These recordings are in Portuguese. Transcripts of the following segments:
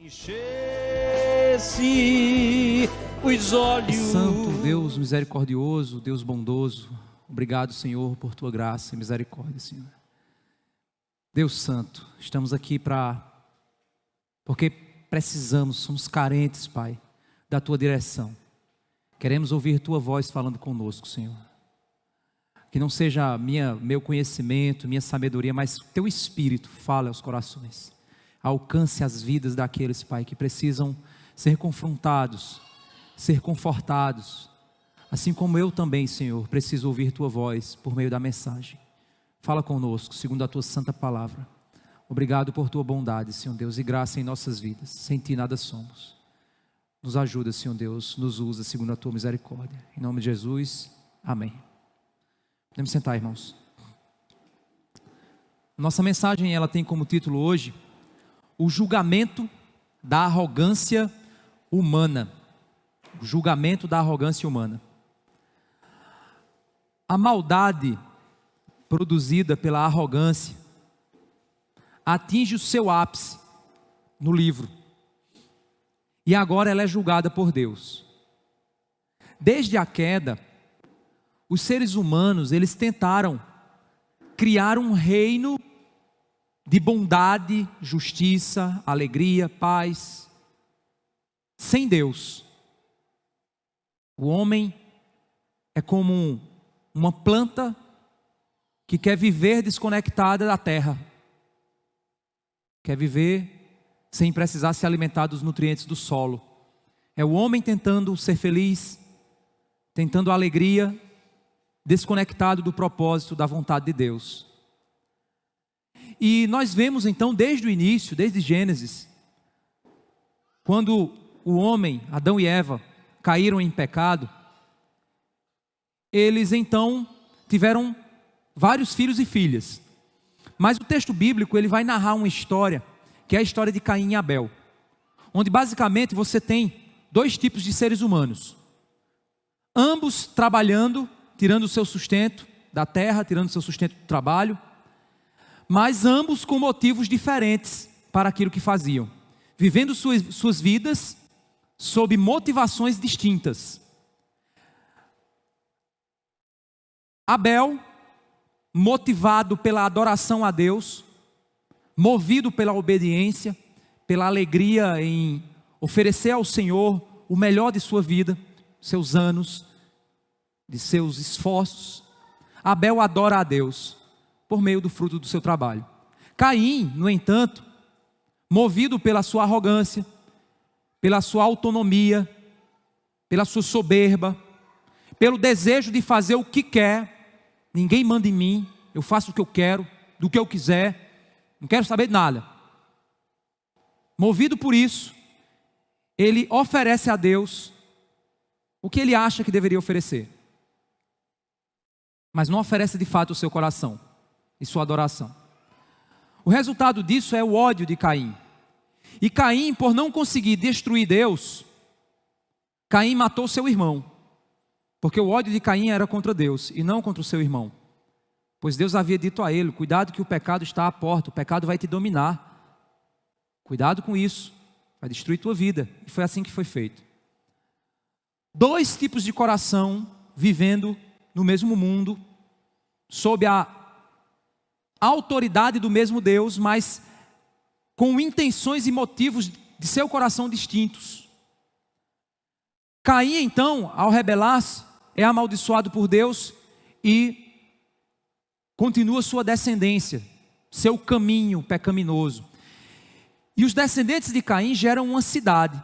enchesse os olhos. Santo Deus misericordioso, Deus bondoso, obrigado, Senhor, por tua graça e misericórdia, Senhor. Deus Santo, estamos aqui porque precisamos, somos carentes, Pai, da tua direção. Queremos ouvir tua voz falando conosco, Senhor. Que não seja meu conhecimento, minha sabedoria, mas teu Espírito fale aos corações. Alcance as vidas daqueles, Pai, que precisam ser confrontados, ser confortados. Assim como eu também, Senhor, preciso ouvir tua voz por meio da mensagem. Fala conosco, segundo a tua santa palavra. Obrigado por tua bondade, Senhor Deus, e graça em nossas vidas. Sem ti nada somos. Nos ajuda, Senhor Deus, nos usa segundo a tua misericórdia. Em nome de Jesus, amém. Podemos sentar, irmãos. Nossa mensagem, ela tem como título hoje: o julgamento da arrogância humana. O julgamento da arrogância humana. A maldade produzida pela arrogância atinge o seu ápice no livro. E agora ela é julgada por Deus. Desde a queda, os seres humanos, eles tentaram criar um reino de bondade, justiça, alegria, paz, sem Deus. O homem é como uma planta que quer viver desconectada da terra. Quer viver sem precisar se alimentar dos nutrientes do solo. É o homem tentando ser feliz, tentando a alegria, desconectado do propósito, da vontade de Deus. E nós vemos então desde o início, desde Gênesis, quando o homem, Adão e Eva, caíram em pecado, eles então tiveram vários filhos e filhas. Mas o texto bíblico, ele vai narrar uma história, que é a história de Caim e Abel, onde basicamente você tem dois tipos de seres humanos, ambos trabalhando, tirando o seu sustento da terra, tirando o seu sustento do trabalho, mas ambos com motivos diferentes para aquilo que faziam, vivendo suas vidas sob motivações distintas. Abel, motivado pela adoração a Deus, movido pela obediência, pela alegria em oferecer ao Senhor o melhor de sua vida, seus anos, de seus esforços. Abel adora a Deus por meio do fruto do seu trabalho. Caim, no entanto, movido pela sua arrogância, pela sua autonomia, pela sua soberba, pelo desejo de fazer o que quer, ninguém manda em mim, eu faço o que eu quero, do que eu quiser, não quero saber de nada. Movido por isso, ele oferece a Deus o que ele acha que deveria oferecer, mas não oferece de fato o seu coração e sua adoração. O resultado disso é o ódio de Caim. E Caim, por não conseguir destruir Deus, Caim matou seu irmão. Porque o ódio de Caim era contra Deus e não contra o seu irmão. Pois Deus havia dito a ele: cuidado que o pecado está à porta, o pecado vai te dominar. Cuidado com isso, vai destruir tua vida. E foi assim que foi feito. Dois tipos de coração vivendo no mesmo mundo, sob a autoridade do mesmo Deus, mas com intenções e motivos de seu coração distintos. Caim, então, ao rebelar-se, é amaldiçoado por Deus e continua sua descendência, seu caminho pecaminoso. E os descendentes de Caim geram uma cidade,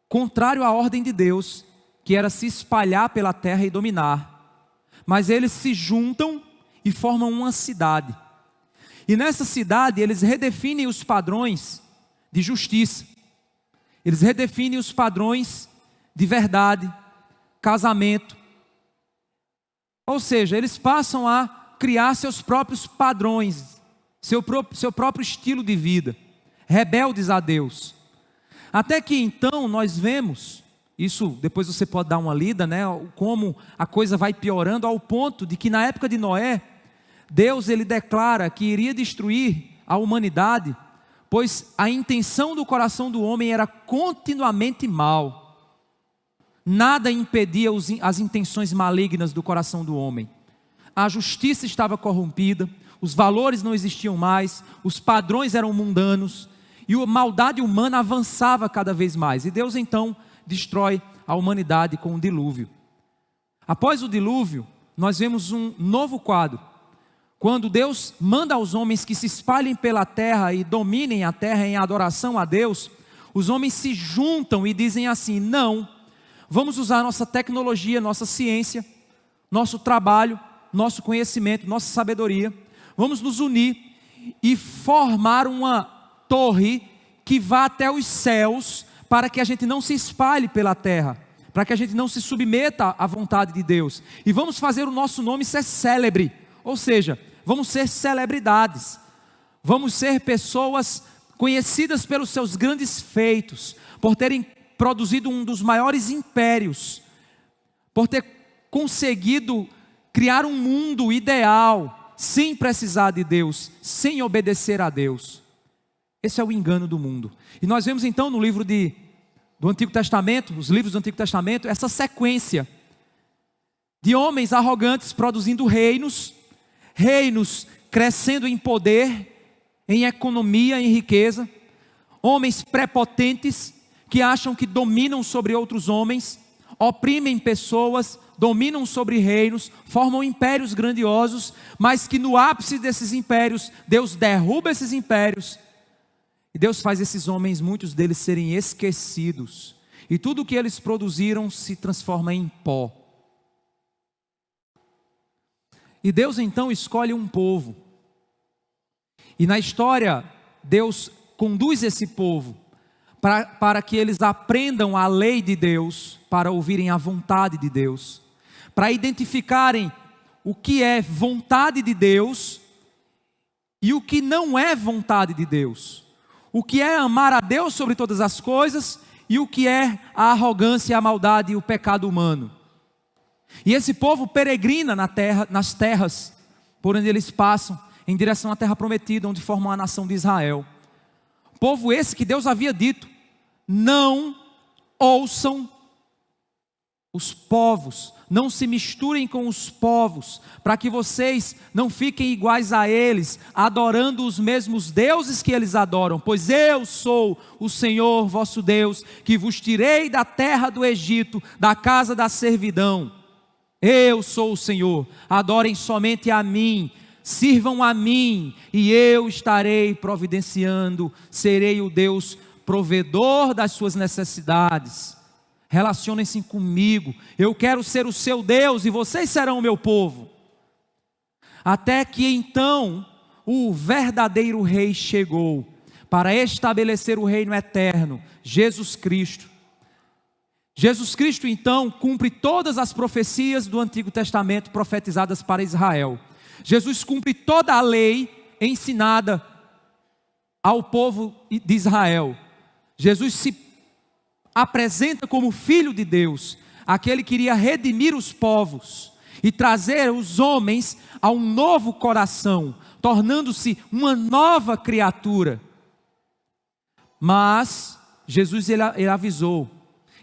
contrário à ordem de Deus, que era se espalhar pela terra e dominar. Mas eles se juntam e formam uma cidade. E nessa cidade eles redefinem os padrões de justiça. Eles redefinem os padrões de verdade, casamento. Ou seja, eles passam a criar seus próprios padrões, seu próprio estilo de vida, rebeldes a Deus. Até que então nós vemos, isso depois você pode dar uma lida, né, como a coisa vai piorando ao ponto de que na época de Noé, Deus ele declara que iria destruir a humanidade pois a intenção do coração do homem era continuamente mal. Nada impedia as intenções malignas do coração do homem. A justiça estava corrompida, os valores não existiam mais, os padrões eram mundanos, e a maldade humana avançava cada vez mais. E Deus então destrói a humanidade com o dilúvio. Após o dilúvio, nós vemos um novo quadro. Quando Deus manda aos homens que se espalhem pela terra e dominem a terra em adoração a Deus, os homens se juntam e dizem assim: não, vamos usar nossa tecnologia, nossa ciência, nosso trabalho, nosso conhecimento, nossa sabedoria, vamos nos unir e formar uma torre que vá até os céus, para que a gente não se espalhe pela terra, para que a gente não se submeta à vontade de Deus, e vamos fazer o nosso nome ser célebre, ou seja, vamos ser celebridades, vamos ser pessoas conhecidas pelos seus grandes feitos, por terem produzido um dos maiores impérios, por ter conseguido criar um mundo ideal, sem precisar de Deus, sem obedecer a Deus. Esse é o engano do mundo. E nós vemos então no livro do Antigo Testamento, os livros do Antigo Testamento, essa sequência de homens arrogantes produzindo reinos crescendo em poder, em economia, em riqueza, homens prepotentes que acham que dominam sobre outros homens, oprimem pessoas, dominam sobre reinos, formam impérios grandiosos, mas que no ápice desses impérios, Deus derruba esses impérios, e Deus faz esses homens, muitos deles, serem esquecidos, e tudo o que eles produziram se transforma em pó. E Deus então escolhe um povo, e na história Deus conduz esse povo para que eles aprendam a lei de Deus, para ouvirem a vontade de Deus, para identificarem o que é vontade de Deus e o que não é vontade de Deus, o que é amar a Deus sobre todas as coisas e o que é a arrogância, a maldade e o pecado humano. E esse povo peregrina nas terras por onde eles passam, em direção à terra prometida, onde formam a nação de Israel. Povo esse que Deus havia dito: não ouçam os povos, não se misturem com os povos, para que vocês não fiquem iguais a eles, adorando os mesmos deuses que eles adoram, pois eu sou o Senhor vosso Deus, que vos tirei da terra do Egito, da casa da servidão. Eu sou o Senhor, adorem somente a mim, sirvam a mim, e eu estarei providenciando, serei o Deus provedor das suas necessidades. Relacionem-se comigo, eu quero ser o seu Deus e vocês serão o meu povo. Até que então o verdadeiro rei chegou para estabelecer o reino eterno, Jesus Cristo. Jesus Cristo então cumpre todas as profecias do Antigo Testamento profetizadas para Israel. Jesus cumpre toda a lei ensinada ao povo de Israel. Jesus se apresenta como Filho de Deus, aquele que iria redimir os povos e trazer os homens a um novo coração, tornando-se uma nova criatura. Mas Jesus ele avisou: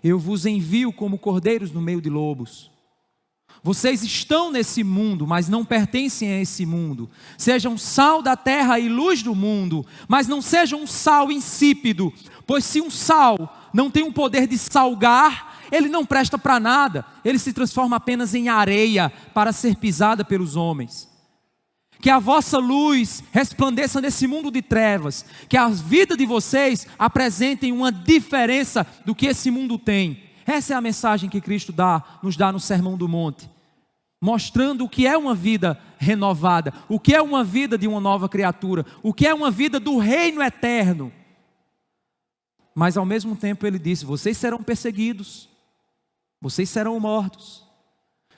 eu vos envio como cordeiros no meio de lobos. Vocês estão nesse mundo, mas não pertencem a esse mundo. Sejam sal da terra e luz do mundo, mas não sejam um sal insípido, pois se um sal não tem o poder de salgar, ele não presta para nada, ele se transforma apenas em areia para ser pisada pelos homens. Que a vossa luz resplandeça nesse mundo de trevas, que a vida de vocês apresentem uma diferença do que esse mundo tem. Essa é a mensagem que Cristo nos dá no Sermão do Monte, mostrando o que é uma vida renovada, o que é uma vida de uma nova criatura, o que é uma vida do reino eterno. Mas ao mesmo tempo ele disse: vocês serão perseguidos, vocês serão mortos,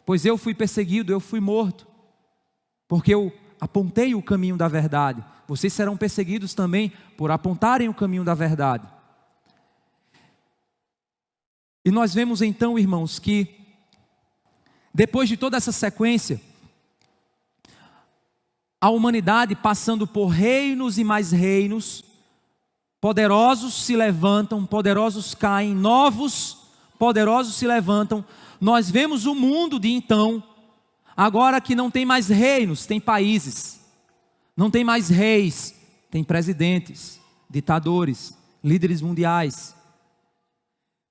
pois eu fui perseguido, eu fui morto, porque eu apontei o caminho da verdade. Vocês serão perseguidos também por apontarem o caminho da verdade. E nós vemos então, irmãos, que depois de toda essa sequência, a humanidade passando por reinos e mais reinos, Poderosos se levantam, poderosos caem, novos poderosos se levantam. Nós vemos o mundo de então, agora que não tem mais reinos, tem países. Não tem mais reis, tem presidentes, ditadores, líderes mundiais.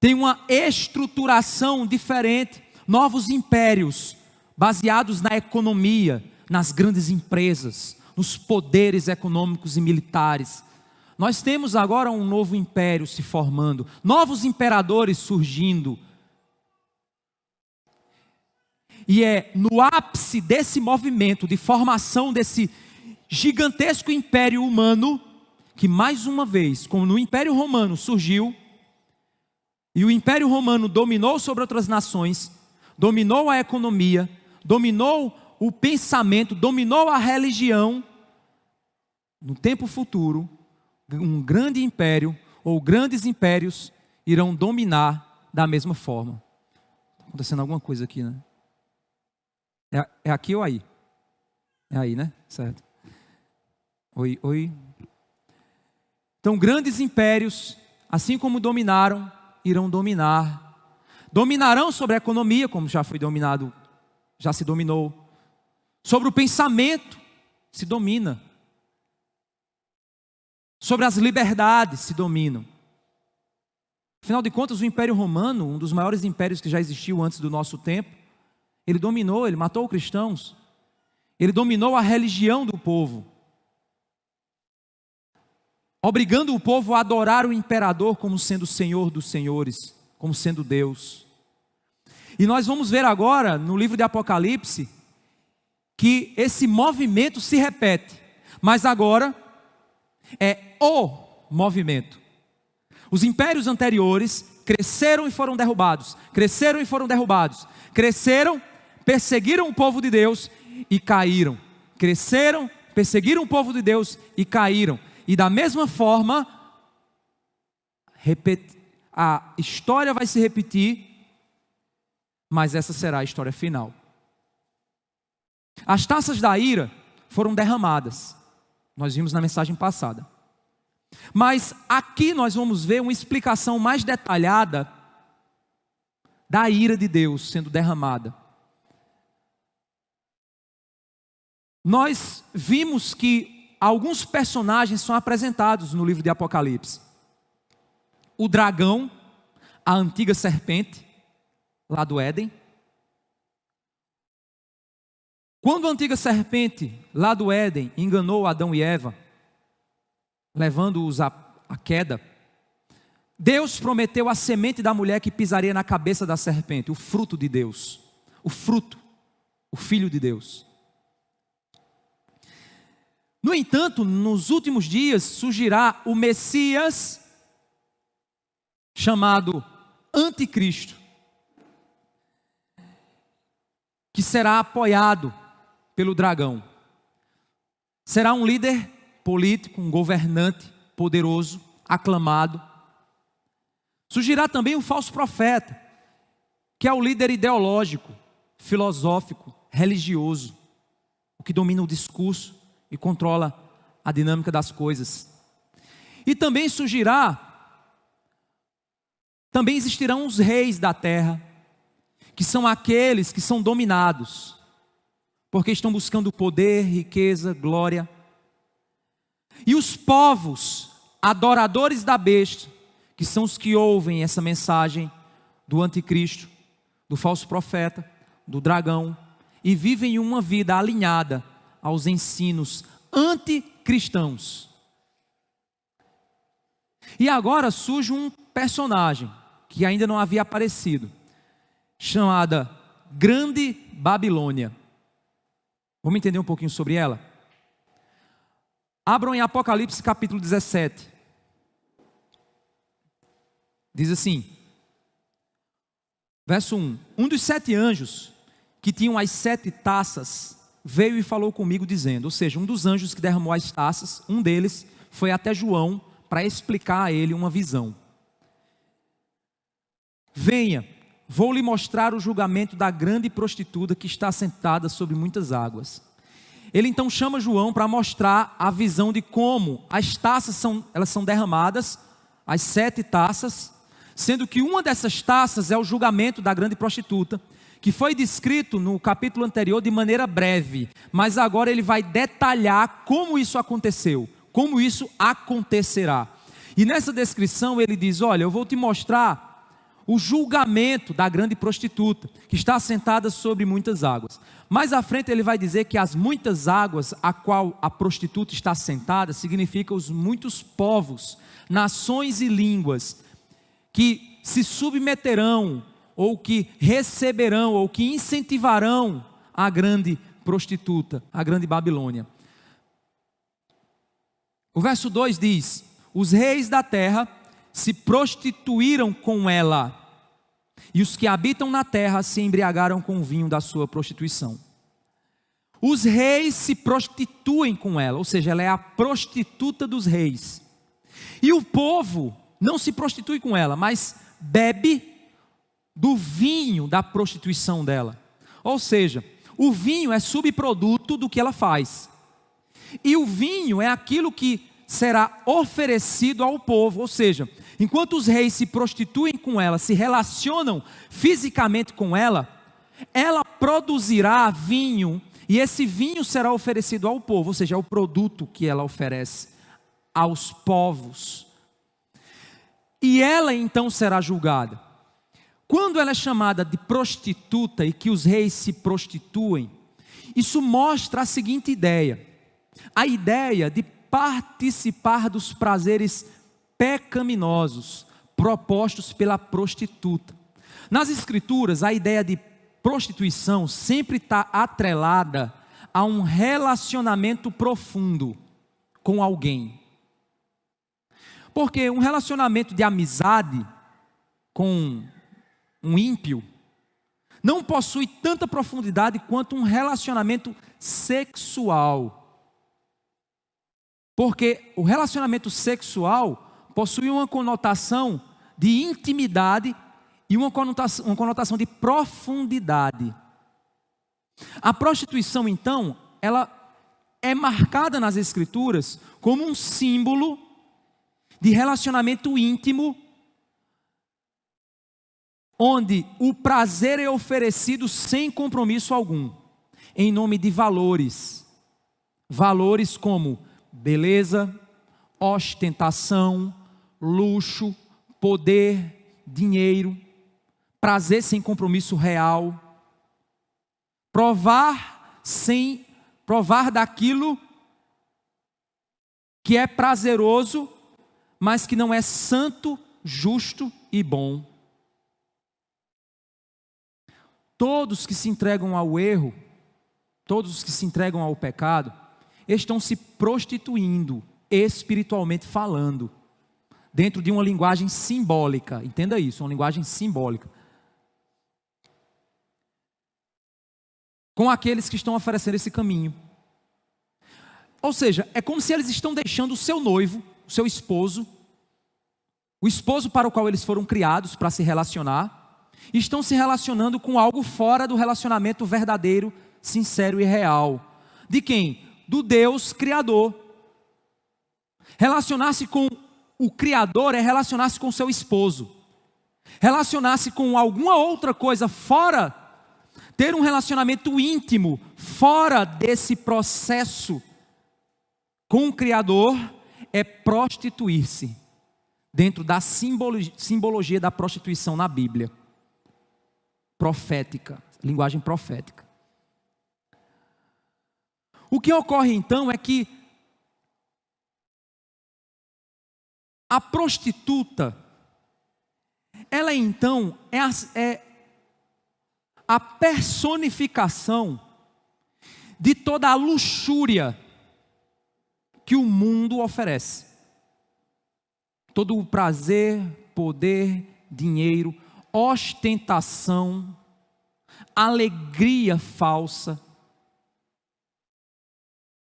Tem uma estruturação diferente, novos impérios, baseados na economia, nas grandes empresas, nos poderes econômicos e militares. Nós temos agora um novo império se formando, novos imperadores surgindo. E é no ápice desse movimento de formação desse gigantesco império humano, que mais uma vez, como no Império Romano surgiu, e o Império Romano dominou sobre outras nações, dominou a economia, dominou o pensamento, dominou a religião. No tempo futuro, um grande império, ou grandes impérios, irão dominar da mesma forma. Está acontecendo alguma coisa aqui, né? É aqui ou aí? É aí, né? Certo. Oi, oi. Então, grandes impérios, assim como dominaram, irão dominar. Dominarão sobre a economia, como já foi dominado, já se dominou. Sobre o pensamento, se domina. Sobre as liberdades, se dominam. Afinal de contas, o Império Romano, um dos maiores impérios que já existiu antes do nosso tempo, ele dominou, ele matou cristãos. Ele dominou a religião do povo, obrigando o povo a adorar o imperador como sendo o Senhor dos senhores, como sendo Deus. E nós vamos ver agora, no livro de Apocalipse, que esse movimento se repete, mas agora é o movimento. Os impérios anteriores cresceram e foram derrubados, cresceram e foram derrubados, cresceram, perseguiram o povo de Deus e caíram, cresceram, perseguiram o povo de Deus e caíram. E da mesma forma, a história vai se repetir, mas essa será a história final. As taças da ira foram derramadas, nós vimos na mensagem passada. Mas aqui nós vamos ver uma explicação mais detalhada da ira de Deus sendo derramada. Nós vimos que alguns personagens são apresentados no livro de Apocalipse. O dragão, a antiga serpente, lá do Éden. Quando a antiga serpente, lá do Éden, enganou Adão e Eva, levando-os à queda, Deus prometeu a semente da mulher que pisaria na cabeça da serpente, o fruto de Deus, o fruto, o Filho de Deus. No entanto, nos últimos dias surgirá o Messias, chamado Anticristo, que será apoiado pelo dragão. Será um líder político, um governante poderoso, aclamado. Surgirá também um falso profeta, que é o líder ideológico, filosófico, religioso, o que domina o discurso e controla a dinâmica das coisas. E também existirão os reis da terra, que são aqueles que são dominados, porque estão buscando poder, riqueza, glória. E os povos adoradores da besta, que são os que ouvem essa mensagem do anticristo, do falso profeta, do dragão, e vivem uma vida alinhada aos ensinos anticristãos. E agora surge um personagem que ainda não havia aparecido, chamada Grande Babilônia. Vamos entender um pouquinho sobre ela? Abram em Apocalipse capítulo 17. Diz assim, verso 1: Um dos 7 anjos que tinham as 7 taças veio e falou comigo dizendo, ou seja, um dos anjos que derramou as taças, um deles foi até João para explicar a ele uma visão. Venha, vou lhe mostrar o julgamento da grande prostituta que está sentada sobre muitas águas. ele então chama João para mostrar a visão de como as taças elas são derramadas, as 7 taças, sendo que uma dessas taças é o julgamento da grande prostituta, que foi descrito no capítulo anterior de maneira breve, mas agora ele vai detalhar como isso aconteceu, como isso acontecerá. E nessa descrição ele diz: olha, eu vou te mostrar o julgamento da grande prostituta, que está assentada sobre muitas águas. Mais à frente ele vai dizer que as muitas águas a qual a prostituta está sentada significa os muitos povos, nações e línguas que se submeterão, ou que receberão, ou que incentivarão a grande prostituta, a grande Babilônia. O verso 2 diz: os reis da terra se prostituíram com ela, e os que habitam na terra se embriagaram com o vinho da sua prostituição. Os reis se prostituem com ela, ou seja, ela é a prostituta dos reis. E o povo não se prostitui com ela, mas bebe do vinho da prostituição dela. Ou seja, o vinho é subproduto do que ela faz. E o vinho é aquilo que será oferecido ao povo, ou seja, enquanto os reis se prostituem com ela, se relacionam fisicamente com ela, ela produzirá vinho, e esse vinho será oferecido ao povo, ou seja, é o produto que ela oferece aos povos. E ela então será julgada. Quando ela é chamada de prostituta e que os reis se prostituem, isso mostra a seguinte ideia: a ideia de participar dos prazeres pecaminosos propostos pela prostituta. Nas escrituras, a ideia de prostituição sempre está atrelada a um relacionamento profundo com alguém. Porque um relacionamento de amizade com um ímpio não possui tanta profundidade quanto um relacionamento sexual. Porque o relacionamento sexual possui uma conotação de intimidade e uma conotação de profundidade. A prostituição, então, ela é marcada nas Escrituras como um símbolo de relacionamento íntimo, onde o prazer é oferecido sem compromisso algum, em nome de valores. Valores como beleza, ostentação, luxo, poder, dinheiro, prazer sem compromisso real, provar daquilo que é prazeroso, mas que não é santo, justo e bom. Todos que se entregam ao erro, todos que se entregam ao pecado, estão se prostituindo, espiritualmente falando, dentro de uma linguagem simbólica. Entenda isso, uma linguagem simbólica. Com aqueles que estão oferecendo esse caminho. Ou seja, é como se eles estão deixando o seu noivo, o seu esposo, o esposo para o qual eles foram criados para se relacionar, e estão se relacionando com algo fora do relacionamento verdadeiro, sincero e real. De quem? Do Deus Criador. Relacionar-se com o Criador é relacionar-se com seu esposo. Relacionar-se com alguma outra coisa fora, ter um relacionamento íntimo fora desse processo com o Criador, é prostituir-se dentro da simbologia da prostituição na Bíblia. Profética, linguagem profética. O que ocorre então é que a prostituta, ela então é a personificação de toda a luxúria que o mundo oferece. Todo o prazer, poder, dinheiro, ostentação, alegria falsa.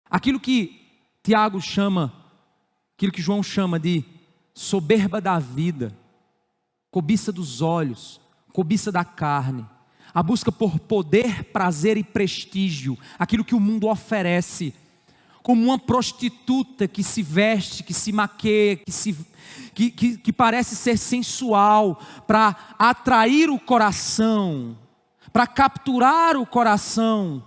Aquilo que Tiago chama, aquilo que João chama de soberba da vida, cobiça dos olhos, cobiça da carne. a busca por poder, prazer e prestígio, aquilo que o mundo oferece, como uma prostituta que se veste, que se maqueia, que parece ser sensual, para atrair o coração, para capturar o coração.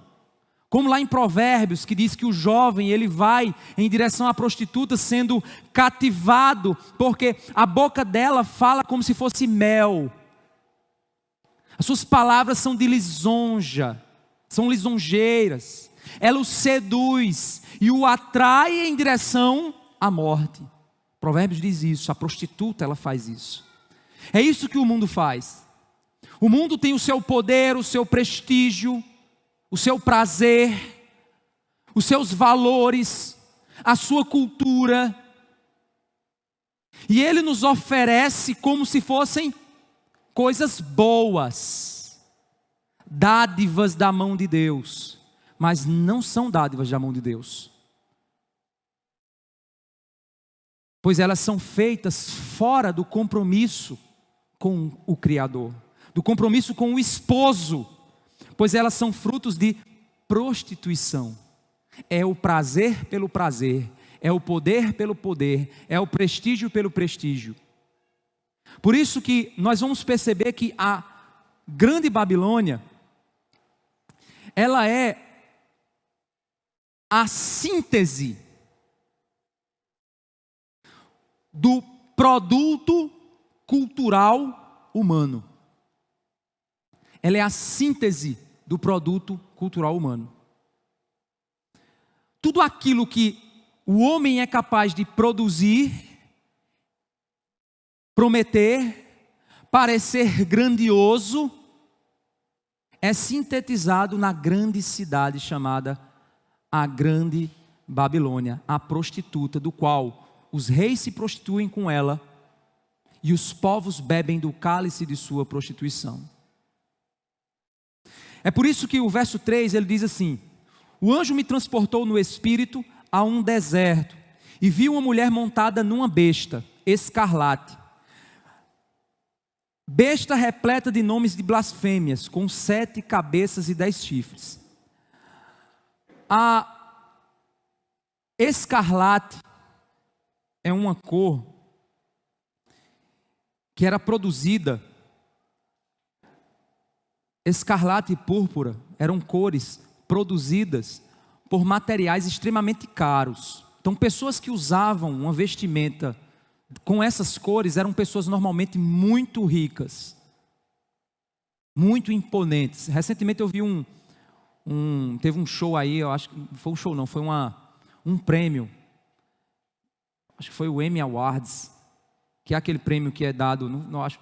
Como lá em Provérbios, que diz que o jovem, ele vai em direção à prostituta sendo cativado, porque a boca dela fala como se fosse mel. As suas palavras são de lisonja, são lisonjeiras. Ela o seduz e o atrai em direção à morte. Provérbios diz isso, a prostituta ela faz isso. É isso que o mundo faz. O mundo tem o seu poder, o seu prestígio, o seu prazer, os seus valores, a sua cultura. E ele nos oferece como se fossem coisas boas, dádivas da mão de Deus, mas não são dádivas da mão de Deus, pois elas são feitas fora do compromisso com o Criador, do compromisso com o esposo, pois elas são frutos de prostituição. É o prazer pelo prazer, é o poder pelo poder, é o prestígio pelo prestígio. Por isso que nós vamos perceber que a grande Babilônia, ela é a síntese do produto cultural humano. Ela é a síntese do produto cultural humano. Tudo aquilo que o homem é capaz de produzir, prometer, parecer grandioso, é sintetizado na grande cidade chamada a Grande Babilônia, a prostituta, do qual os reis se prostituem com ela e os povos bebem do cálice de sua prostituição. É por isso que o verso 3 ele diz assim: o anjo me transportou no espírito a um deserto e vi uma mulher montada numa besta escarlate, besta repleta de nomes de blasfêmias, com 7 cabeças e 10 chifres. A escarlate é uma cor que era produzida, escarlate e púrpura eram cores produzidas por materiais extremamente caros. Então pessoas que usavam uma vestimenta com essas cores eram pessoas normalmente muito ricas, muito imponentes. Recentemente eu vi teve um show aí, eu acho que foi um show não, foi um prêmio, acho que foi o Emmy Awards, que é aquele prêmio que é dado, não acho,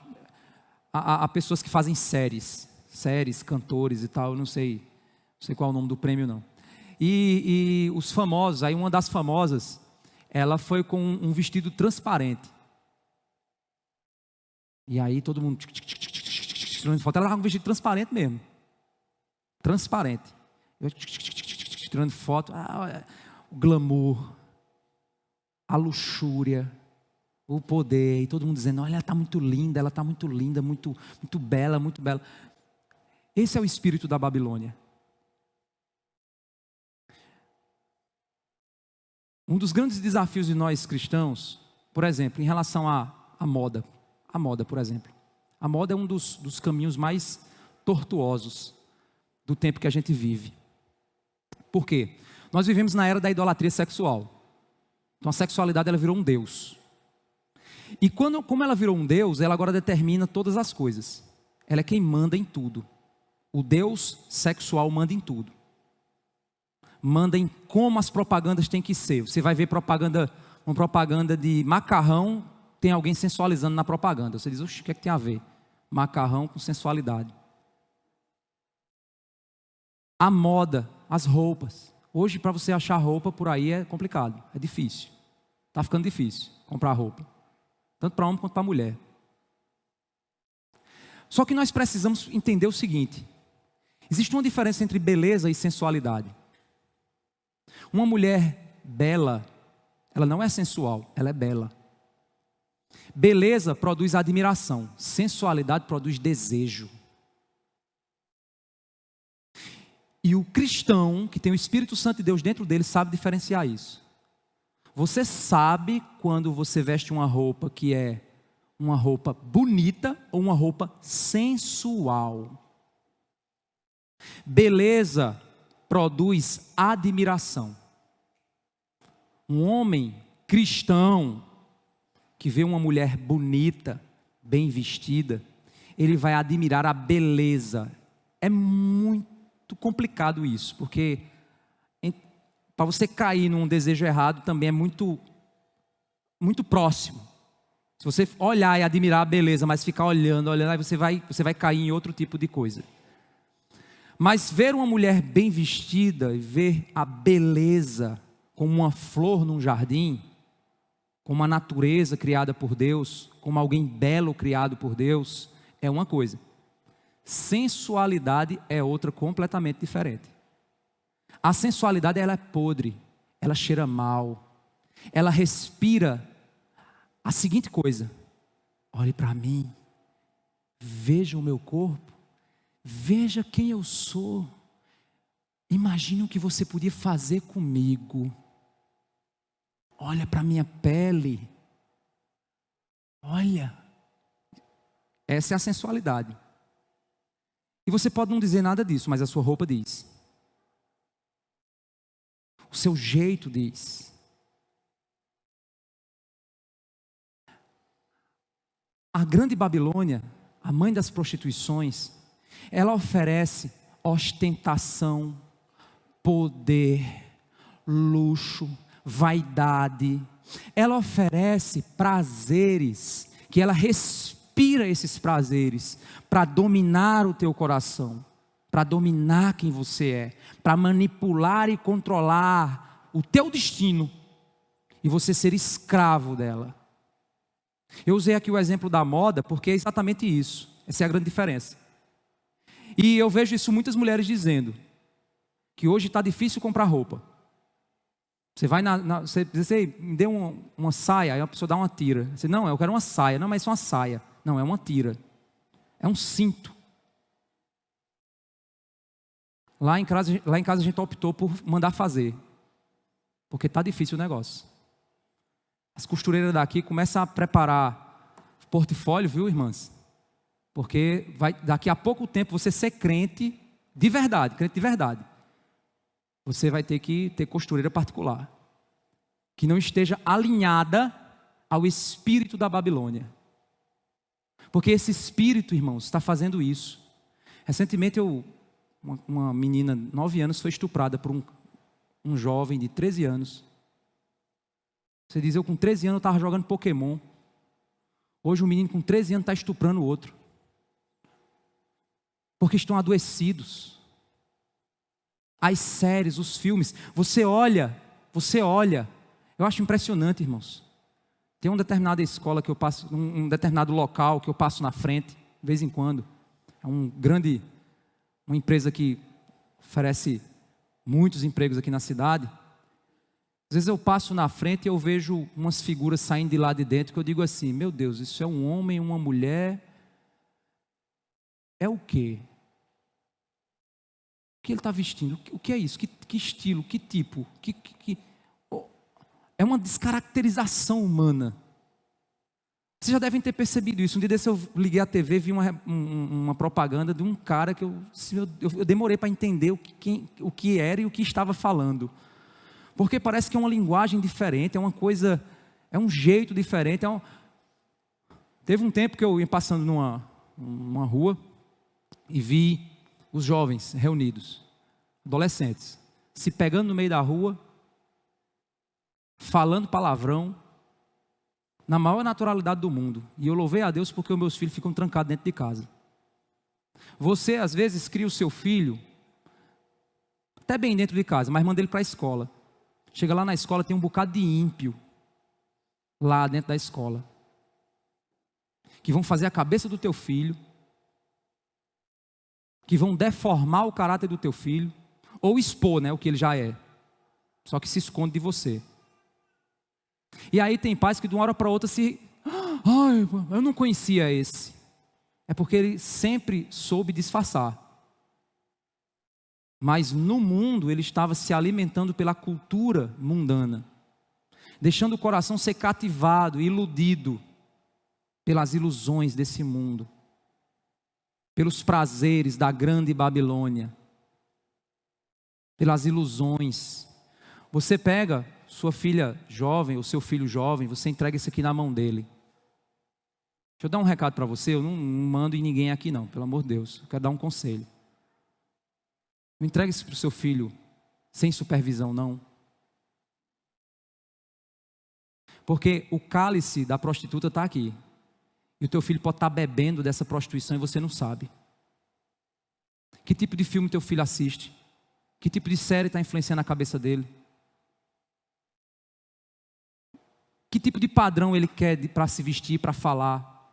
a pessoas que fazem séries, cantores e tal, eu não sei qual é o nome do prêmio não. E os famosos, aí uma das famosas, ela foi com um vestido transparente. E aí todo mundo tirando foto. Ela estava com um vestido transparente mesmo. Transparente. Eu tirando foto. O glamour, a luxúria, o poder. E todo mundo dizendo: olha, ela está muito linda, muito bela, muito bela. Esse é o espírito da Babilônia. Um dos grandes desafios de nós cristãos, por exemplo, em relação à moda. A moda, por exemplo. A moda é um dos caminhos mais tortuosos do tempo que a gente vive. Por quê? Nós vivemos na era da idolatria sexual. Então a sexualidade ela virou um Deus. E como ela virou um Deus, ela agora determina todas as coisas. Ela é quem manda em tudo. O Deus sexual manda em tudo. Manda em como as propagandas têm que ser. Você vai ver uma propaganda de macarrão, tem alguém sensualizando na propaganda. Você diz: oxe, o que é que tem a ver? Macarrão com sensualidade. A moda, as roupas. Hoje, para você achar roupa por aí é complicado, é difícil. Está ficando difícil comprar roupa. Tanto para homem quanto para mulher. Só que nós precisamos entender o seguinte: existe uma diferença entre beleza e sensualidade. Uma mulher bela, ela não é sensual, ela é bela. Beleza produz admiração, sensualidade produz desejo. E o cristão, que tem o Espírito Santo de Deus dentro dele, sabe diferenciar isso. Você sabe quando você veste uma roupa que é uma roupa bonita ou uma roupa sensual. Beleza produz admiração. Um homem cristão que vê uma mulher bonita, bem vestida, ele vai admirar a beleza. É muito complicado isso, porque para você cair num desejo errado também é muito próximo. Se você olhar e admirar a beleza, mas ficar olhando, aí você vai cair em outro tipo de coisa. Mas ver uma mulher bem vestida e ver a beleza como uma flor num jardim, como a natureza criada por Deus, como alguém belo criado por Deus, é uma coisa. Sensualidade é outra completamente diferente. A sensualidade, ela é podre, ela cheira mal, ela respira a seguinte coisa: olhe para mim, veja o meu corpo, veja quem eu sou, imagine o que você podia fazer comigo, olha para a minha pele, olha. Essa é a sensualidade. E você pode não dizer nada disso, mas a sua roupa diz. O seu jeito diz. A grande Babilônia, a mãe das prostituições, ela oferece ostentação, poder, luxo, vaidade. Ela oferece prazeres que ela respira esses prazeres para dominar o teu coração, para dominar quem você é, para manipular e controlar o teu destino e você ser escravo dela. Eu usei aqui o exemplo da moda porque é exatamente isso. Essa é a grande diferença. E eu vejo isso muitas mulheres dizendo que hoje está difícil comprar roupa. Você vai você diz, me dê uma saia, aí a pessoa dá uma tira. Você, não, eu quero uma saia. Não, mas isso é uma saia. Não, é uma tira. É um cinto. Lá em casa a gente optou por mandar fazer, porque está difícil o negócio. As costureiras daqui começam a preparar portfólio, viu, irmãs? Porque daqui a pouco tempo você ser crente de verdade, você vai ter que ter costureira particular, que não esteja alinhada ao espírito da Babilônia. Porque esse espírito, irmãos, está fazendo isso. Recentemente uma menina de 9 anos foi estuprada por um jovem de 13 anos. Você diz, eu com 13 anos estava jogando Pokémon. Hoje um menino com 13 anos está estuprando o outro. Porque estão adoecidos. As séries, os filmes, você olha. Eu acho impressionante, irmãos. Tem uma determinada escola que eu passo, um determinado local que eu passo na frente, de vez em quando. É uma empresa que oferece muitos empregos aqui na cidade. Às vezes eu passo na frente e eu vejo umas figuras saindo de lá de dentro que eu digo assim, meu Deus, isso é um homem, uma mulher, é o quê? O que ele está vestindo? O que é isso? Que estilo? Que tipo? É uma descaracterização humana. Vocês já devem ter percebido isso. Um dia desse eu liguei a TV, vi uma propaganda de um cara que eu demorei para entender o que era e o que estava falando. Porque parece que é uma linguagem diferente, é uma coisa, é um jeito diferente. Teve um tempo que eu ia passando numa rua e vi os jovens reunidos, adolescentes, se pegando no meio da rua, falando palavrão, na maior naturalidade do mundo. E eu louvei a Deus porque os meus filhos ficam trancados dentro de casa. Você às vezes cria o seu filho, até bem dentro de casa, mas manda ele para a escola. Chega lá na escola, tem um bocado de ímpio lá dentro da escola, que vão fazer a cabeça do teu filho, que vão deformar o caráter do teu filho, ou expor, o que ele já é, só que se esconde de você. E aí tem pais que de uma hora para outra eu não conhecia esse. É porque ele sempre soube disfarçar. mas no mundo ele estava se alimentando pela cultura mundana, deixando o coração ser cativado, iludido pelas ilusões desse mundo, pelos prazeres da grande Babilônia, pelas ilusões. Você pega sua filha jovem ou seu filho jovem, você entrega isso aqui na mão dele. Deixa eu dar um recado para você, eu não mando em ninguém aqui não, pelo amor de Deus, eu quero dar um conselho. Não entregue isso para o seu filho sem supervisão não. Porque o cálice da prostituta está aqui. E o teu filho pode estar bebendo dessa prostituição e você não sabe. Que tipo de filme teu filho assiste? Que tipo de série está influenciando a cabeça dele? Que tipo de padrão ele quer para se vestir, para falar,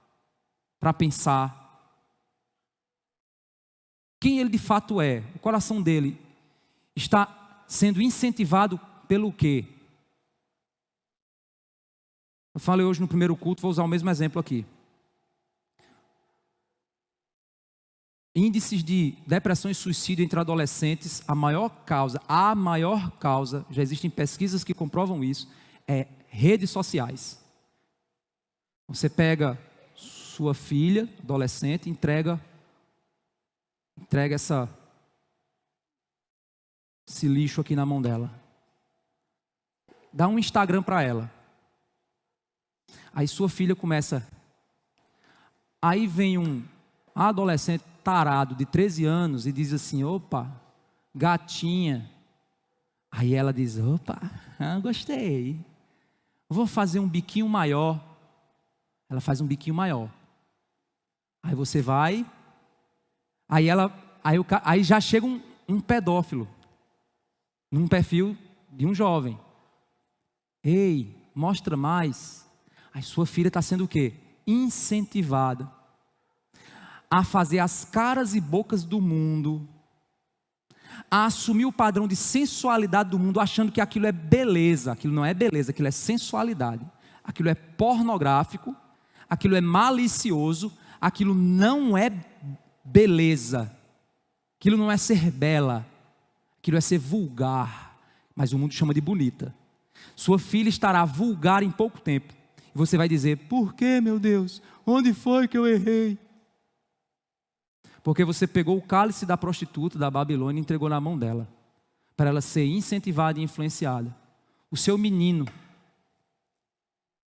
para pensar? Quem ele de fato é? O coração dele está sendo incentivado pelo quê? Eu falei hoje no primeiro culto, vou usar o mesmo exemplo aqui. Índices de depressão e suicídio entre adolescentes, a maior causa, já existem pesquisas que comprovam isso, é redes sociais. Você pega sua filha, adolescente, entrega esse lixo aqui na mão dela. Dá um Instagram para ela. Aí sua filha começa. Aí vem um adolescente tarado de 13 anos e diz assim: opa, gatinha. Aí ela diz: opa, gostei. Vou fazer um biquinho maior. Ela faz um biquinho maior. Aí você vai. Aí já chega um pedófilo num perfil de um jovem. Ei, mostra mais. Aí sua filha está sendo o quê? Incentivada a fazer as caras e bocas do mundo, a assumir o padrão de sensualidade do mundo, achando que aquilo é beleza. Aquilo não é beleza, aquilo é sensualidade. Aquilo é pornográfico, aquilo é malicioso, aquilo não é beleza, aquilo não é ser bela, aquilo é ser vulgar, mas o mundo chama de bonita. Sua filha estará vulgar em pouco tempo, e você vai dizer: por que, meu Deus? Onde foi que eu errei? Porque você pegou o cálice da prostituta da Babilônia e entregou na mão dela, para ela ser incentivada e influenciada. O seu menino,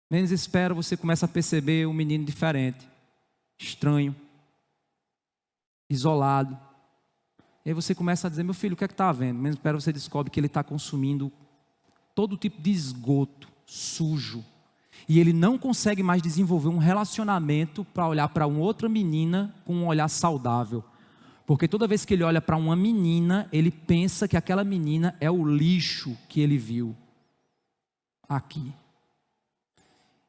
menos espera, você começa a perceber um menino diferente, estranho, isolado. E aí você começa a dizer: meu filho, o que é que está havendo? Menos espera, você descobre que ele está consumindo todo tipo de esgoto sujo. E ele não consegue mais desenvolver um relacionamento para olhar para uma outra menina com um olhar saudável. Porque toda vez que ele olha para uma menina, ele pensa que aquela menina é o lixo que ele viu aqui.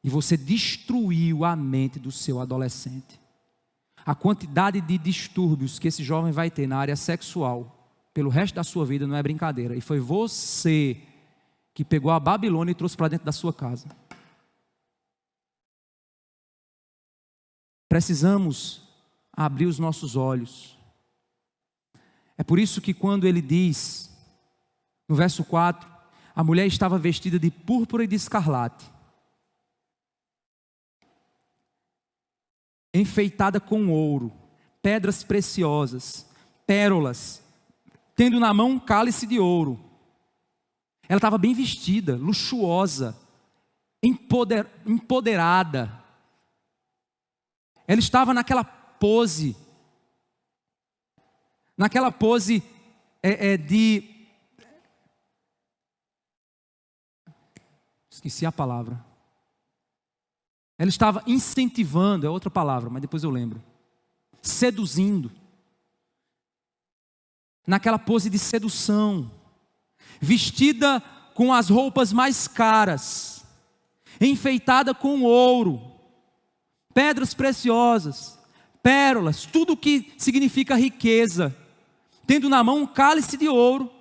E você destruiu a mente do seu adolescente. A quantidade de distúrbios que esse jovem vai ter na área sexual pelo resto da sua vida não é brincadeira. E foi você que pegou a Babilônia e trouxe para dentro da sua casa. Precisamos abrir os nossos olhos. É por isso que quando ele diz, no verso 4, a mulher estava vestida de púrpura e de escarlate, enfeitada com ouro, pedras preciosas, pérolas, tendo na mão um cálice de ouro. Ela estava bem vestida, luxuosa, empoderada. Ela estava naquela pose de... Esqueci a palavra. Ela estava incentivando, é outra palavra, mas depois eu lembro. Seduzindo. Naquela pose de sedução. Vestida com as roupas mais caras. Enfeitada com ouro. Pedras preciosas, pérolas, tudo que significa riqueza, tendo na mão um cálice de ouro.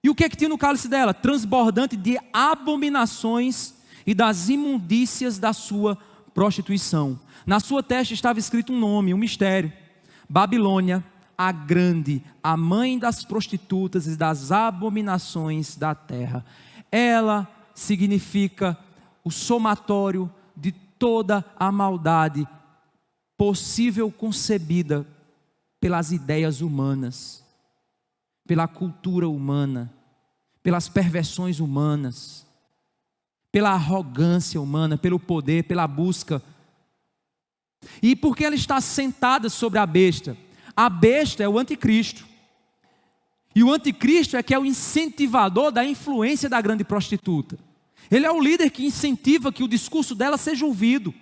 E o que é que tinha no cálice dela? Transbordante de abominações e das imundícias da sua prostituição. Na sua testa estava escrito um nome, um mistério: Babilônia, a grande, a mãe das prostitutas e das abominações da terra. Ela significa o somatório de toda a maldade possível concebida pelas ideias humanas, pela cultura humana, pelas perversões humanas, pela arrogância humana, pelo poder, pela busca. E porque ela está sentada sobre a besta. A besta é o anticristo. E o anticristo é que é o incentivador da influência da grande prostituta. Ele é o líder que incentiva que o discurso dela seja ouvido.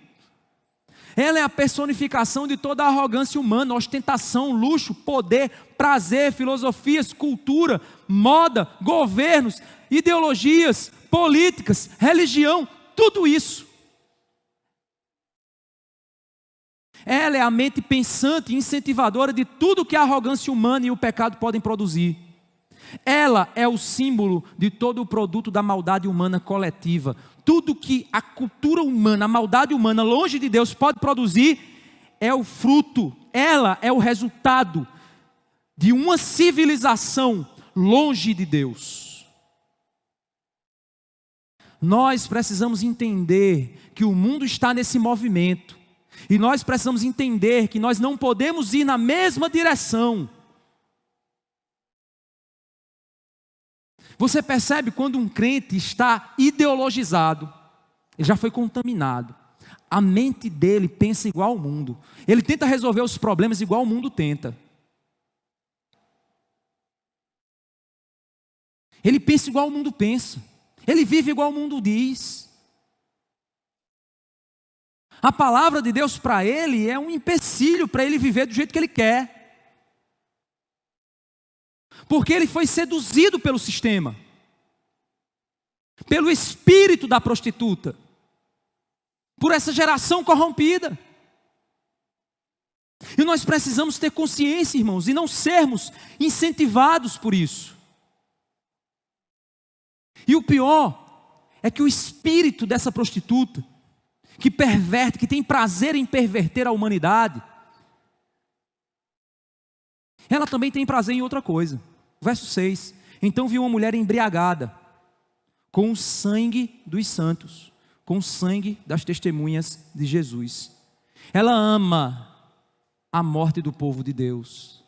Ela é a personificação de toda a arrogância humana, ostentação, luxo, poder, prazer, filosofias, cultura, moda, governos, ideologias, políticas, religião, tudo isso. Ela é a mente pensante e incentivadora de tudo que a arrogância humana e o pecado podem produzir. Ela é o símbolo de todo o produto da maldade humana coletiva. Tudo que a cultura humana, a maldade humana, longe de Deus, pode produzir, é o fruto. Ela é o resultado de uma civilização longe de Deus. Nós precisamos entender que o mundo está nesse movimento. E nós precisamos entender que nós não podemos ir na mesma direção. Você percebe quando um crente está ideologizado, ele já foi contaminado. A mente dele pensa igual ao mundo. Ele tenta resolver os problemas igual o mundo tenta. Ele pensa igual o mundo pensa. Ele vive igual o mundo diz. A palavra de Deus para ele é um empecilho para ele viver do jeito que ele quer. Porque ele foi seduzido pelo sistema, pelo espírito da prostituta, por essa geração corrompida. E nós precisamos ter consciência, irmãos, e não sermos incentivados por isso. E o pior é que o espírito dessa prostituta, que perverte, que tem prazer em perverter a humanidade, ela também tem prazer em outra coisa. Verso 6. Então viu uma mulher embriagada com o sangue dos santos, com o sangue das testemunhas de Jesus. Ela ama a morte do povo de Deus,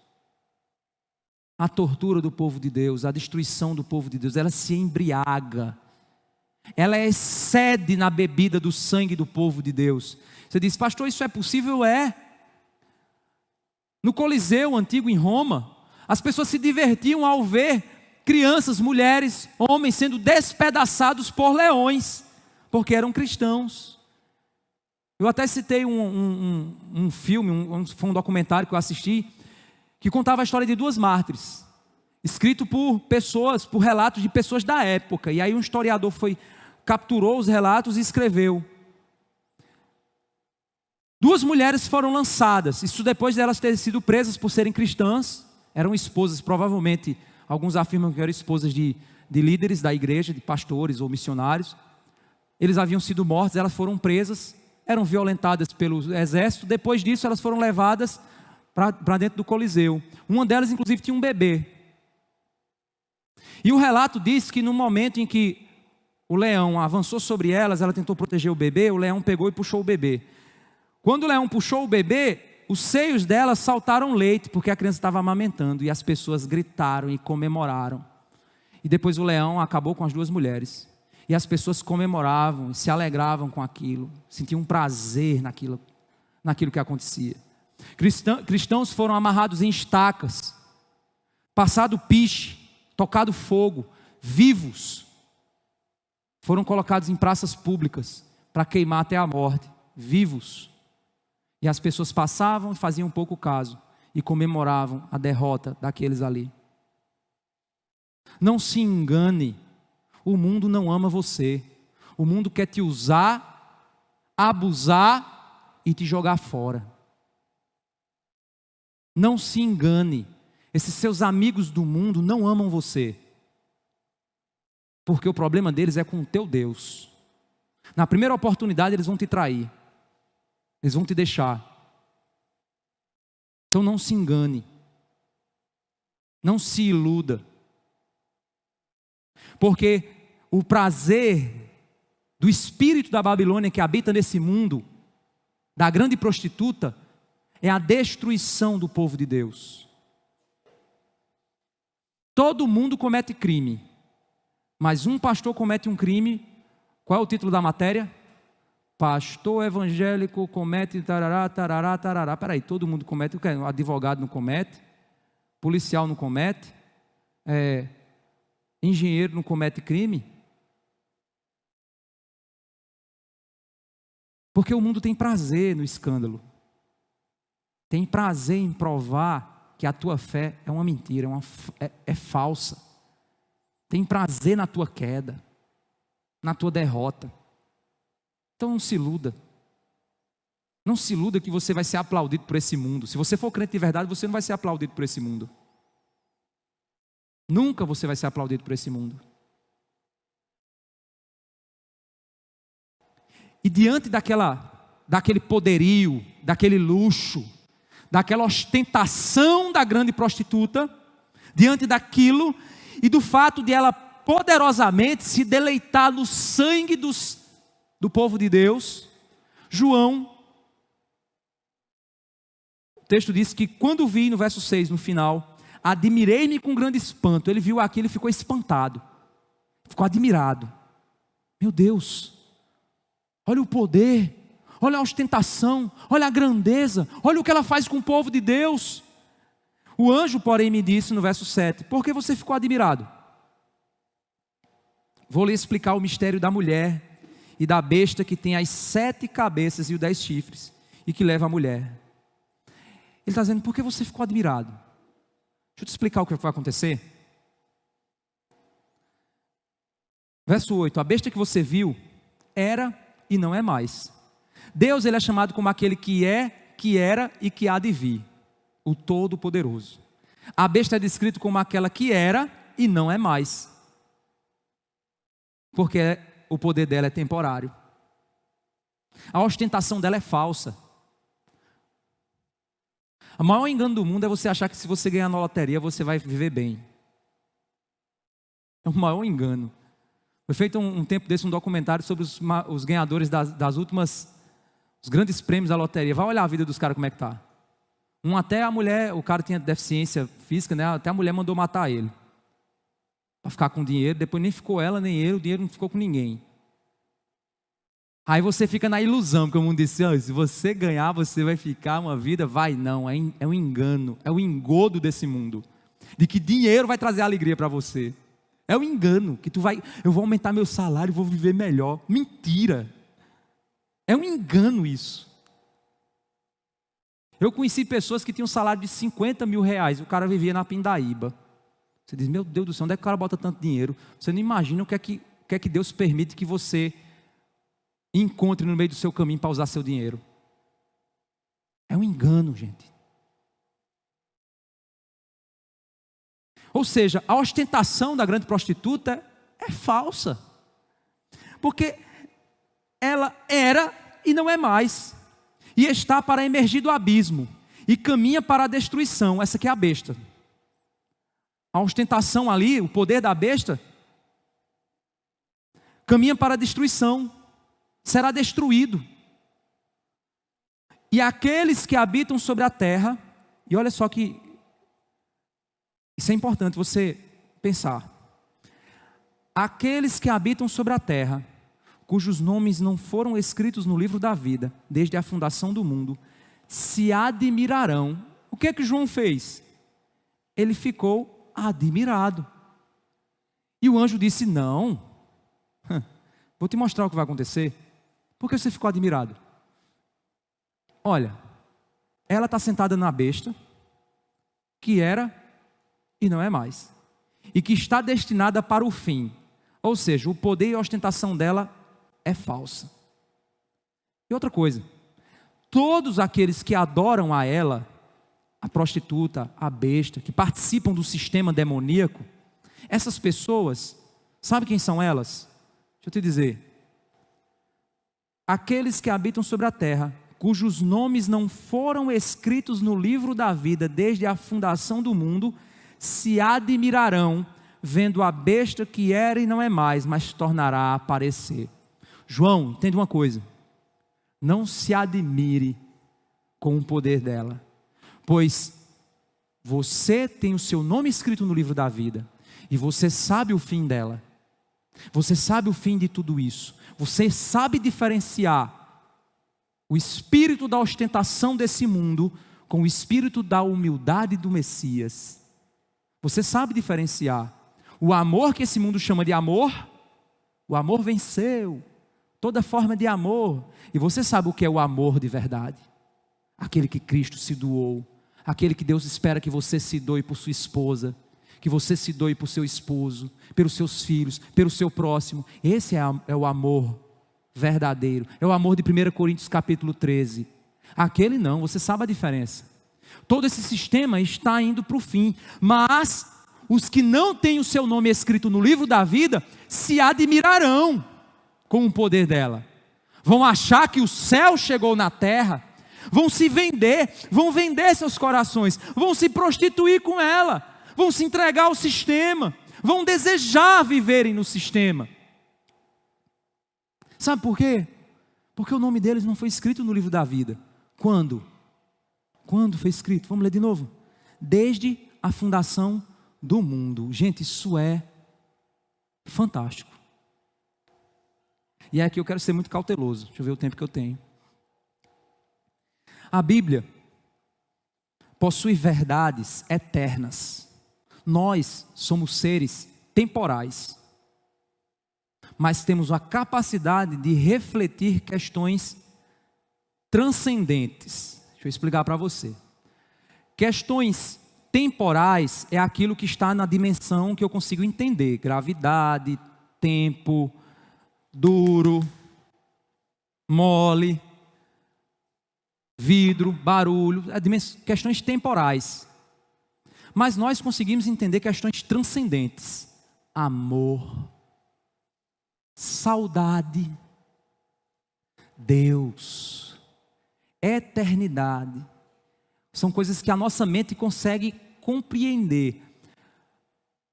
a tortura do povo de Deus, a destruição do povo de Deus. Ela se embriaga, ela excede na bebida do sangue do povo de Deus. Você diz, pastor, isso é possível? É. No Coliseu antigo em Roma, as pessoas se divertiam ao ver crianças, mulheres, homens sendo despedaçados por leões, porque eram cristãos. Eu até citei um filme, foi um documentário que eu assisti, que contava a história de duas mártires, escrito por pessoas, por relatos de pessoas da época. E aí um historiador capturou os relatos e escreveu. Duas mulheres foram lançadas, isso depois de elas terem sido presas por serem cristãs. Eram esposas, provavelmente, alguns afirmam que eram esposas de líderes da igreja, de pastores ou missionários. Eles haviam sido mortos, elas foram presas, eram violentadas pelo exército. Depois disso, elas foram levadas para dentro do Coliseu. Uma delas, inclusive, tinha um bebê. E o relato diz que no momento em que o leão avançou sobre elas, ela tentou proteger o bebê, o leão pegou e puxou o bebê. Quando o leão puxou o bebê, os seios dela saltaram leite, porque a criança estava amamentando, e as pessoas gritaram e comemoraram. E depois o leão acabou com as duas mulheres, e as pessoas comemoravam, se alegravam com aquilo, sentiam um prazer naquilo que acontecia. Cristãos foram amarrados em estacas, passado piche, tocado fogo, vivos, foram colocados em praças públicas, para queimar até a morte, vivos. E as pessoas passavam e faziam pouco caso, e comemoravam a derrota daqueles ali. Não se engane, o mundo não ama você. O mundo quer te usar, abusar e te jogar fora. Não se engane, esses seus amigos do mundo não amam você. Porque o problema deles é com o teu Deus. Na primeira oportunidade eles vão te trair. Eles vão te deixar. Então não se engane. Não se iluda. Porque o prazer do espírito da Babilônia que habita nesse mundo, da grande prostituta, é a destruição do povo de Deus. Todo mundo comete crime, mas um pastor comete um crime. Qual é o título da matéria? Pastor evangélico comete tarará, tarará, tarará. Peraí, todo mundo comete, o advogado não comete, policial não comete, engenheiro não comete crime? Porque o mundo tem prazer no escândalo, tem prazer em provar que a tua fé é uma mentira, é falsa, tem prazer na tua queda, na tua derrota. Então não se iluda. Não se iluda que você vai ser aplaudido por esse mundo. Se você for crente de verdade, você não vai ser aplaudido por esse mundo. Nunca você vai ser aplaudido por esse mundo. E diante daquele poderio, daquele luxo, daquela ostentação da grande prostituta, diante daquilo e do fato de ela poderosamente se deleitar no sangue do povo de Deus, João, o texto diz que quando vi, no verso 6, no final, admirei-me com grande espanto. Ele viu aquilo e ficou espantado, ficou admirado. Meu Deus, olha o poder, olha a ostentação, olha a grandeza, olha o que ela faz com o povo de Deus. O anjo, porém, me disse no verso 7, por que você ficou admirado? Vou lhe explicar o mistério da mulher e da besta que tem as 7 cabeças e os 10 chifres, e que leva a mulher. Ele está dizendo, por que você ficou admirado? Deixa eu te explicar o que vai acontecer. Verso 8, a besta que você viu era e não é mais. Deus, ele é chamado como aquele que é, que era e que há de vir, o Todo-Poderoso. A besta é descrito como aquela que era e não é mais, porque o poder dela é temporário. A ostentação dela é falsa. O maior engano do mundo é você achar que se você ganhar na loteria, você vai viver bem. É o maior engano. Foi feito um tempo desse um documentário sobre os ganhadores das últimas, os grandes prêmios da loteria. Vai olhar a vida dos caras como é que está. Até a mulher, o cara tinha deficiência física, né? Até a mulher mandou matar ele. Para ficar com dinheiro, depois nem ficou ela, nem ele, o dinheiro não ficou com ninguém. Aí você fica na ilusão, como o mundo disse, se você ganhar, você vai ficar uma vida, vai não, é um engano, é o engodo desse mundo, de que dinheiro vai trazer alegria para você, é o engano, que eu vou aumentar meu salário, vou viver melhor, mentira, é um engano isso. Eu conheci pessoas que tinham um salário de 50 mil reais, o cara vivia na Pindaíba. Você diz, meu Deus do céu, onde é que o cara bota tanto dinheiro? Você não imagina o que é que Deus permite que você encontre no meio do seu caminho para usar seu dinheiro. É um engano, gente. Ou seja, a ostentação da grande prostituta é falsa, porque ela era e não é mais, e está para emergir do abismo, e caminha para a destruição. Essa aqui é a besta. A ostentação ali, o poder da besta, caminha para a destruição, será destruído. E aqueles que habitam sobre a terra, e olha só que isso é importante você pensar. Aqueles que habitam sobre a terra, cujos nomes não foram escritos no livro da vida, desde a fundação do mundo, se admirarão. O que é que João fez? Ele ficou admirado. E o anjo disse, não, vou te mostrar o que vai acontecer. Por que você ficou admirado? Olha, ela está sentada na besta, que era e não é mais, e que está destinada para o fim. Ou seja, o poder e a ostentação dela é falsa. E outra coisa, todos aqueles que adoram a ela, a prostituta, a besta, que participam do sistema demoníaco, essas pessoas, sabe quem são elas? Deixa eu te dizer. Aqueles que habitam sobre a terra, cujos nomes não foram escritos no livro da vida desde a fundação do mundo, se admirarão, vendo a besta que era e não é mais, mas tornará a aparecer. João, entende uma coisa: não se admire com o poder dela, pois você tem o seu nome escrito no livro da vida, e você sabe o fim dela, você sabe o fim de tudo isso, você sabe diferenciar o espírito da ostentação desse mundo com o espírito da humildade do Messias. Você sabe diferenciar o amor que esse mundo chama de amor. O amor venceu toda forma de amor, e você sabe o que é o amor de verdade, aquele que Cristo se doou, aquele que Deus espera que você se doe por sua esposa, que você se doe por seu esposo, pelos seus filhos, pelo seu próximo. Esse é o amor verdadeiro, é o amor de 1 Coríntios capítulo 13. Aquele não, você sabe a diferença. Todo esse sistema está indo para o fim, mas os que não têm o seu nome escrito no livro da vida se admirarão com o poder dela, vão achar que o céu chegou na terra, vão se vender, vão vender seus corações, vão se prostituir com ela, vão se entregar ao sistema, vão desejar viverem no sistema. Sabe por quê? Porque o nome deles não foi escrito no livro da vida. Quando? Quando foi escrito? Vamos ler de novo. Desde a fundação do mundo. Gente, isso é fantástico. E é aqui eu quero ser muito cauteloso. Deixa eu ver o tempo que eu tenho. A Bíblia possui verdades eternas. Nós somos seres temporais, mas temos a capacidade de refletir questões transcendentes. Deixa eu explicar para você. Questões temporais é aquilo que está na dimensão que eu consigo entender. Gravidade, tempo, duro, mole, vidro, barulho, questões temporais. Mas nós conseguimos entender questões transcendentes. Amor, saudade, Deus, eternidade. São coisas que a nossa mente consegue compreender.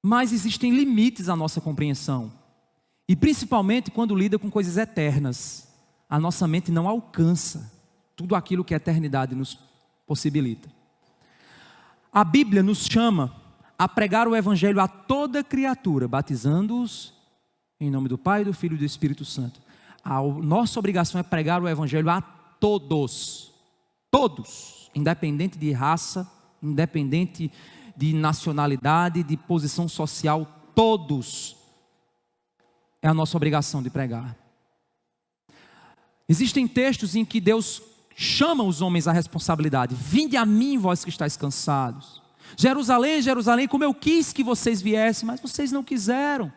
Mas existem limites à nossa compreensão. E principalmente quando lida com coisas eternas. A nossa mente não alcança tudo aquilo que a eternidade nos possibilita. A Bíblia nos chama a pregar o Evangelho a toda criatura, batizando-os em nome do Pai, do Filho e do Espírito Santo. A nossa obrigação é pregar o Evangelho a todos. Todos, independente de raça, independente de nacionalidade, de posição social, todos. É a nossa obrigação de pregar. Existem textos em que Deus chama os homens à responsabilidade. Vinde a mim, vós que estáis cansados. Jerusalém, Jerusalém, como eu quis que vocês viessem, mas vocês não quiseram.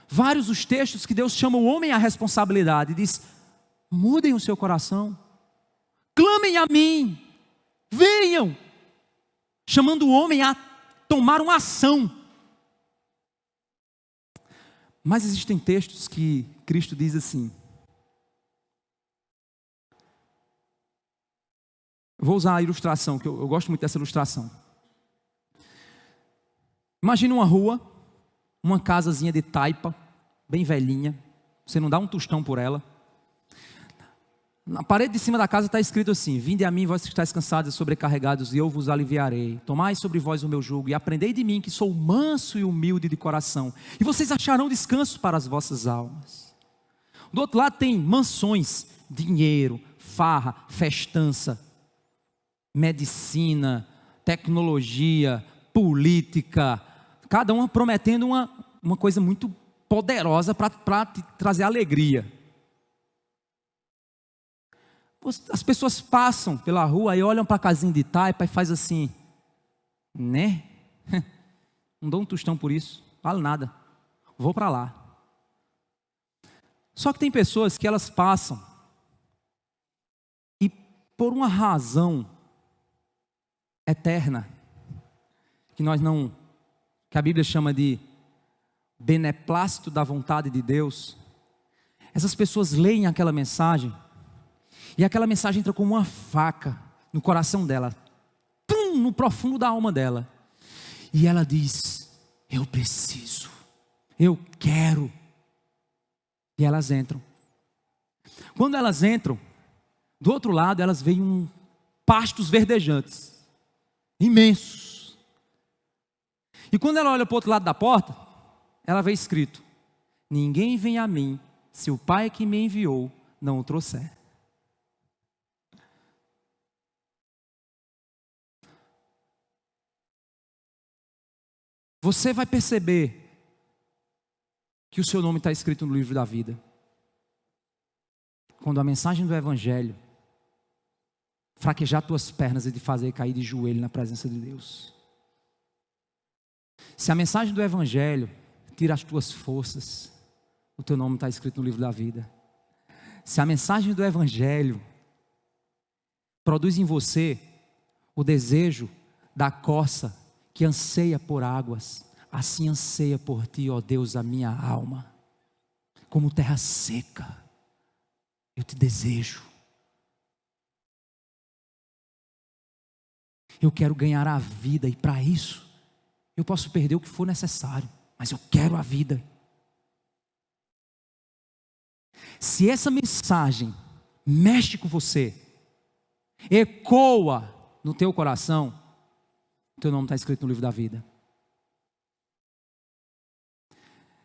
Vários os textos que Deus chama o homem à responsabilidade. Diz, mudem o seu coração. Clamem a mim. Venham. Chamando o homem a tomar uma ação. Mas existem textos que Cristo diz assim. Vou usar a ilustração, que eu gosto muito dessa ilustração. Imagina uma rua, uma casazinha de taipa, bem velhinha. Você não dá um tostão por ela. Na parede de cima da casa está escrito assim: vinde a mim, vós que estáis cansados e sobrecarregados, e eu vos aliviarei. Tomai sobre vós o meu jugo, e aprendei de mim, que sou manso e humilde de coração, e vocês acharão descanso para as vossas almas. Do outro lado tem mansões, dinheiro, farra, festança, medicina, tecnologia, política, cada uma prometendo uma coisa muito poderosa para te trazer alegria. As pessoas passam pela rua e olham para a casinha de taipa e faz assim, né? Não dou um tostão por isso, vale nada, vou para lá. Só que tem pessoas que elas passam e por uma razão eterna, que a Bíblia chama de beneplácito da vontade de Deus, essas pessoas leem aquela mensagem, e aquela mensagem entra como uma faca no coração dela. no profundo da alma dela. E ela diz: eu preciso, eu quero. E elas entram. Quando elas entram, do outro lado elas veem pastos verdejantes, imensos. E quando ela olha para o outro lado da porta, ela vê escrito: ninguém vem a mim se o Pai que me enviou não o trouxer. Você vai perceber que o seu nome está escrito no livro da vida quando a mensagem do Evangelho fraquejar tuas pernas e te fazer cair de joelho na presença de Deus. Se a mensagem do Evangelho tira as tuas forças, o teu nome está escrito no livro da vida. Se a mensagem do Evangelho produz em você o desejo da corça que anseia por águas, assim anseia por ti, ó Deus, a minha alma. Como terra seca, eu te desejo. Eu quero ganhar a vida e para isso eu posso perder o que for necessário, mas eu quero a vida. Se essa mensagem mexe com você, ecoa no teu coração, teu nome está escrito no livro da vida.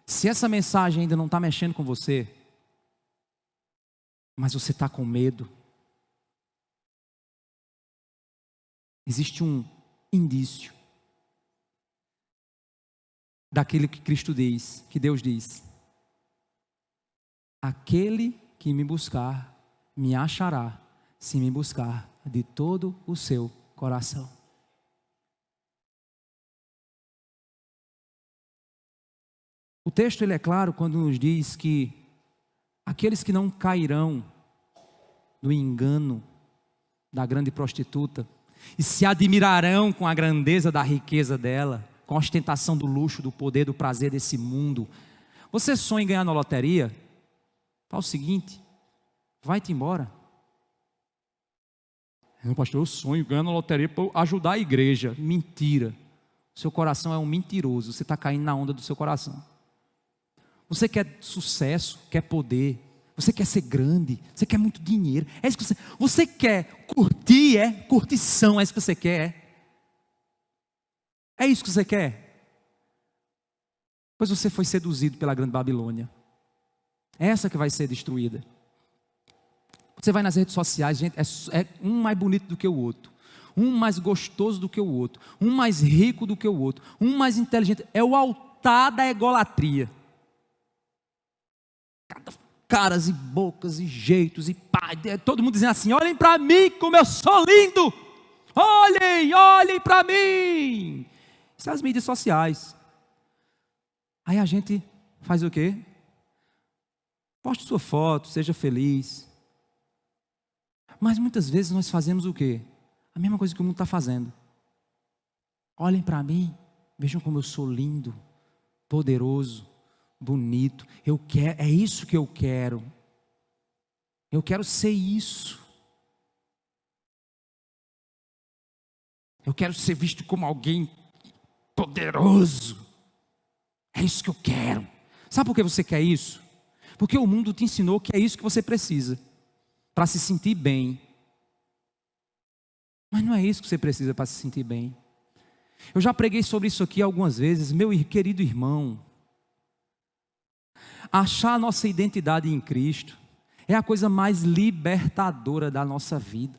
Se essa mensagem ainda não está mexendo com você, mas você está com medo, existe um indício daquilo que Cristo diz, que Deus diz: aquele que me buscar, me achará, se me buscar de todo o seu coração. O texto ele é claro quando nos diz que aqueles que não cairão no engano da grande prostituta e se admirarão com a grandeza da riqueza dela, com a ostentação do luxo, do poder, do prazer desse mundo. Você sonha em ganhar na loteria? Fala o seguinte: vai-te embora. Não, pastor, eu sonho em ganhar na loteria para ajudar a igreja. Mentira. Seu coração é um mentiroso. Você está caindo na onda do seu coração. Você quer sucesso, quer poder, você quer ser grande, você quer muito dinheiro. É isso que você quer curtir, curtição, é isso que você quer. É isso que você quer. Pois você foi seduzido pela grande Babilônia. É essa que vai ser destruída. Você vai nas redes sociais, gente, é um mais bonito do que o outro, um mais gostoso do que o outro, um mais rico do que o outro, um mais inteligente. É o altar da egolatria. Caras e bocas e jeitos e pá, todo mundo dizendo assim: olhem para mim como eu sou lindo, olhem para mim. Isso são as mídias sociais. Aí a gente faz o quê? Poste sua foto, seja feliz. Mas muitas vezes nós fazemos o quê? A mesma coisa que o mundo está fazendo. Olhem para mim, vejam como eu sou lindo, poderoso, bonito. É isso que eu quero. Eu quero ser isso. Eu quero ser visto como alguém poderoso. É isso que eu quero. Sabe por que você quer isso? Porque o mundo te ensinou que é isso que você precisa para se sentir bem. Mas não é isso que você precisa para se sentir bem. Eu já preguei sobre isso aqui algumas vezes. Meu querido irmão, achar a nossa identidade em Cristo é a coisa mais libertadora da nossa vida.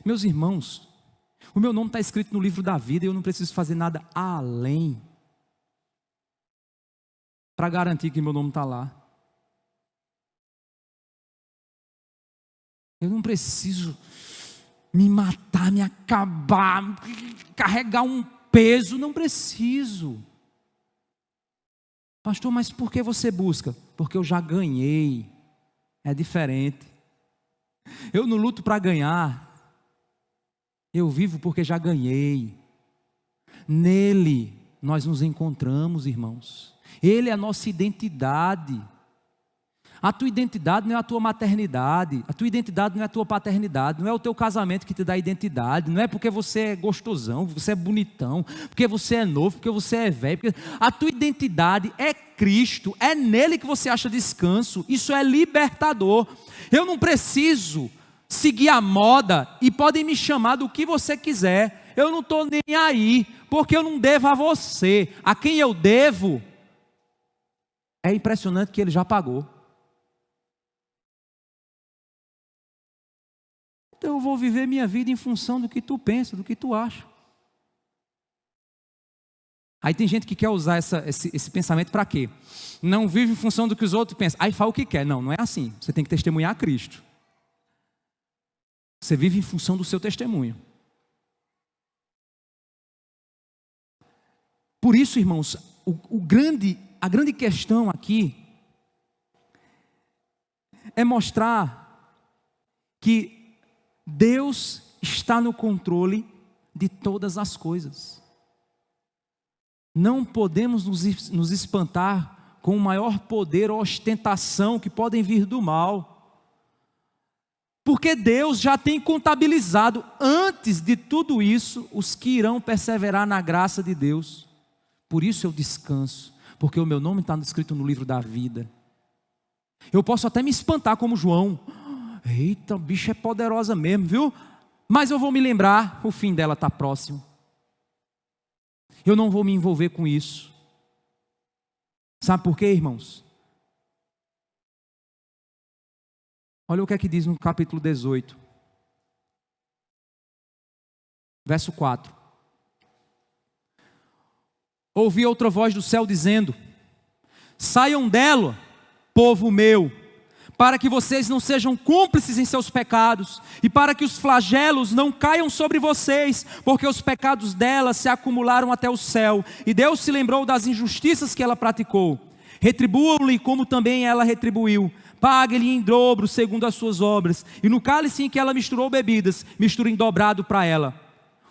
Meus irmãos, o meu nome está escrito no livro da vida e eu não preciso fazer nada além para garantir que meu nome está lá. Eu não preciso me matar, me acabar, carregar um peso, não preciso. Pastor, mas por que você busca? Porque eu já ganhei. É diferente. Eu não luto para ganhar. Eu vivo porque já ganhei. Nele nós nos encontramos, irmãos. Ele é a nossa identidade. A tua identidade não é a tua maternidade, a tua identidade não é a tua paternidade, não é o teu casamento que te dá identidade, não é porque você é gostosão, porque você é bonitão, porque você é novo, porque você é velho. A tua identidade é Cristo, é nele que você acha descanso, isso é libertador. Eu não preciso seguir a moda e podem me chamar do que você quiser, eu não estou nem aí, porque eu não devo a você, a quem eu devo, é impressionante que ele já pagou. Então eu vou viver minha vida em função do que tu pensa, do que tu acha. Aí tem gente que quer usar esse pensamento para quê? Não vive em função do que os outros pensam. Aí fala o que quer. Não, não é assim. Você tem que testemunhar a Cristo. Você vive em função do seu testemunho. Por isso, irmãos, a grande questão aqui é mostrar que Deus está no controle de todas as coisas. Não podemos nos espantar com o maior poder ou ostentação que podem vir do mal. Porque Deus já tem contabilizado antes de tudo isso os que irão perseverar na graça de Deus. Por isso eu descanso, porque o meu nome está escrito no livro da vida. Eu posso até me espantar como João. Eita, bicho é poderosa mesmo, viu? Mas eu vou me lembrar, o fim dela está próximo. Eu não vou me envolver com isso. Sabe por quê, irmãos? Olha o que é que diz no capítulo 18. Verso 4. Ouvi outra voz do céu dizendo: saiam dela, povo meu, para que vocês não sejam cúmplices em seus pecados, e para que os flagelos não caiam sobre vocês, porque os pecados dela se acumularam até o céu, e Deus se lembrou das injustiças que ela praticou. Retribuam-lhe como também ela retribuiu, pague-lhe em dobro segundo as suas obras, e no cálice em que ela misturou bebidas, misture em dobrado para ela.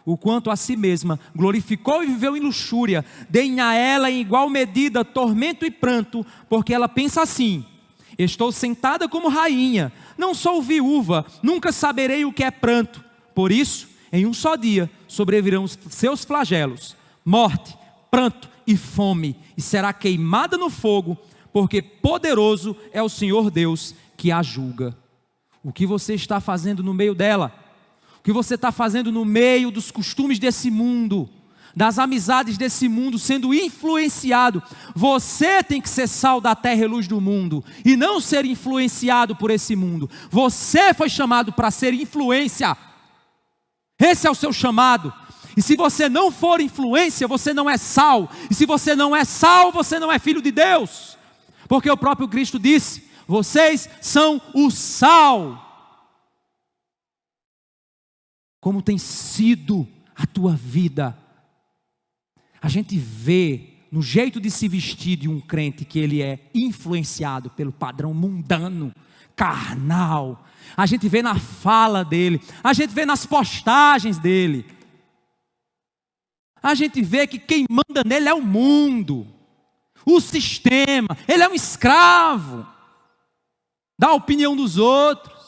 O quanto a si mesma glorificou e viveu em luxúria, deem a ela em igual medida tormento e pranto, porque ela pensa assim: estou sentada como rainha, não sou viúva, nunca saberei o que é pranto. Por isso, em um só dia sobrevirão os seus flagelos, morte, pranto e fome, e será queimada no fogo, porque poderoso é o Senhor Deus que a julga. O que você está fazendo no meio dela? O que você está fazendo no meio dos costumes desse mundo, das amizades desse mundo, sendo influenciado? Você tem que ser sal da terra e luz do mundo, e não ser influenciado por esse mundo. Você foi chamado para ser influência. Esse é o seu chamado. E se você não for influência, você não é sal. E se você não é sal, você não é filho de Deus. Porque o próprio Cristo disse: vocês são o sal. Como tem sido a tua vida? A gente vê no jeito de se vestir de um crente que ele é influenciado pelo padrão mundano, carnal. A gente vê na fala dele, a gente vê nas postagens dele. A gente vê que quem manda nele é o mundo, o sistema. Ele é um escravo da opinião dos outros.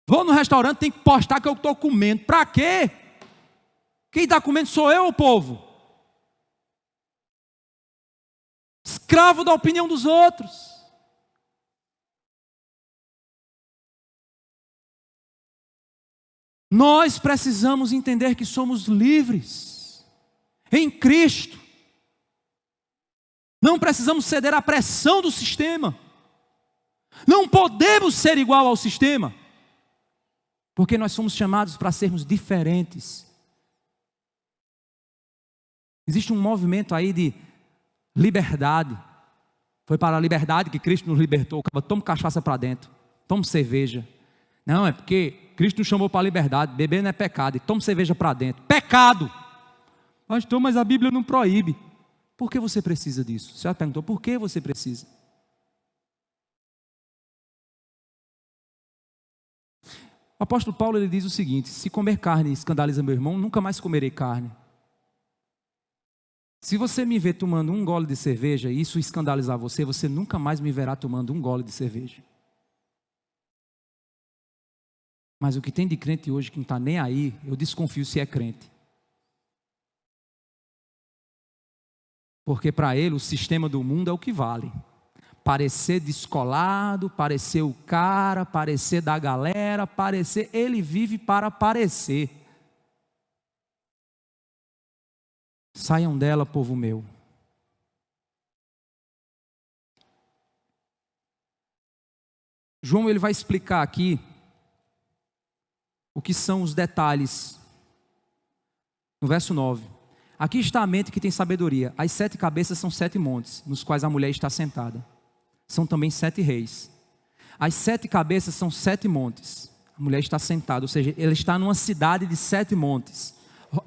Vou no restaurante, tem que postar que eu estou comendo. Para quê? Quem está comendo sou eu, o povo. Escravo da opinião dos outros. Nós precisamos entender que somos livres em Cristo. Não precisamos ceder à pressão do sistema. Não podemos ser igual ao sistema, porque nós somos chamados para sermos diferentes. Existe um movimento aí de liberdade. Foi para a liberdade que Cristo nos libertou. Toma cachaça para dentro, toma cerveja. Não, é porque Cristo nos chamou para a liberdade. Beber não é pecado, e toma cerveja para dentro. Pecado! Pastor, mas a Bíblia não proíbe. Por que você precisa disso? Você já perguntou, por que você precisa? O apóstolo Paulo, ele diz o seguinte: se comer carne escandaliza meu irmão, nunca mais comerei carne. Se você me ver tomando um gole de cerveja e isso escandalizar você, você nunca mais me verá tomando um gole de cerveja. Mas o que tem de crente hoje que não está nem aí, eu desconfio se é crente. Porque para ele o sistema do mundo é o que vale. Parecer descolado, parecer o cara, parecer da galera, parecer, ele vive para parecer. Saiam dela, povo meu. João ele vai explicar aqui o que são os detalhes. No verso 9. Aqui está a mente que tem sabedoria. As 7 cabeças são 7 montes, nos quais a mulher está sentada. São também 7 reis. As 7 cabeças são 7 montes. A mulher está sentada, ou seja, ela está numa cidade de 7 montes.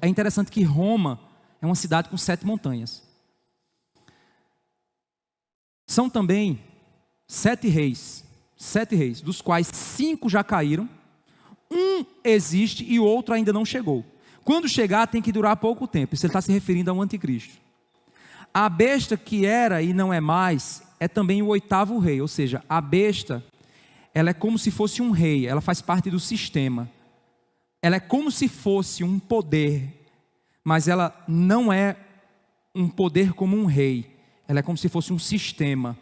É interessante que Roma é uma cidade com 7 montanhas. São também 7 reis. 7 reis, dos quais 5 já caíram. Um existe e o outro ainda não chegou. Quando chegar tem que durar pouco tempo. Isso ele está se referindo ao anticristo. A besta que era e não é mais é também o 8º rei. Ou seja, a besta, ela é como se fosse um rei. Ela faz parte do sistema. Ela é como se fosse um poder. Mas ela não é um poder como um rei. Ela é como se fosse um sistema.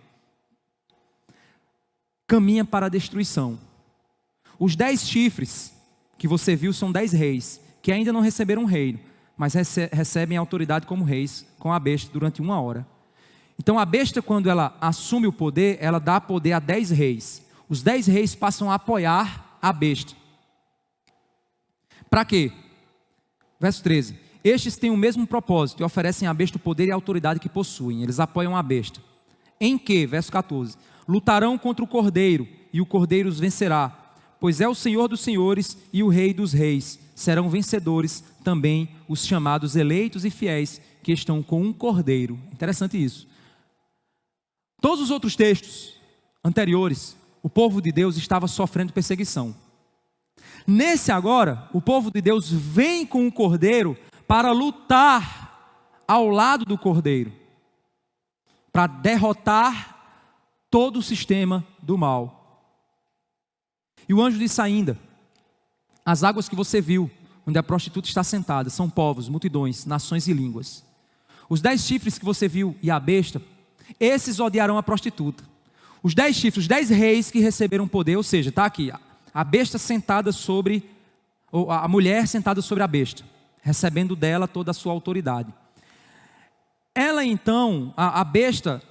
Caminha para a destruição. Os 10 chifres que você viu são 10 reis, que ainda não receberam um reino, mas recebem autoridade como reis com a besta durante 1 hora. Então a besta, quando ela assume o poder, ela dá poder a 10 reis. Os 10 reis passam a apoiar a besta. Para quê? Verso 13. Estes têm o mesmo propósito e oferecem à besta o poder e a autoridade que possuem. Eles apoiam a besta. Em que? Verso 14. Lutarão contra o cordeiro e o cordeiro os vencerá. Pois é o Senhor dos senhores e o Rei dos reis. Serão vencedores também os chamados eleitos e fiéis que estão com um cordeiro. Interessante isso. Todos os outros textos anteriores, o povo de Deus estava sofrendo perseguição. Nesse agora, o povo de Deus vem com o cordeiro para lutar ao lado do cordeiro, para derrotar todo o sistema do mal. E o anjo disse ainda: as águas que você viu, onde a prostituta está sentada, são povos, multidões, nações e línguas. Os 10 chifres que você viu e a besta, esses odiarão a prostituta. Os 10 chifres, os 10 reis que receberam poder, ou seja, está aqui, a besta sentada sobre, ou a mulher sentada sobre a besta, recebendo dela toda a sua autoridade. Ela então, a besta,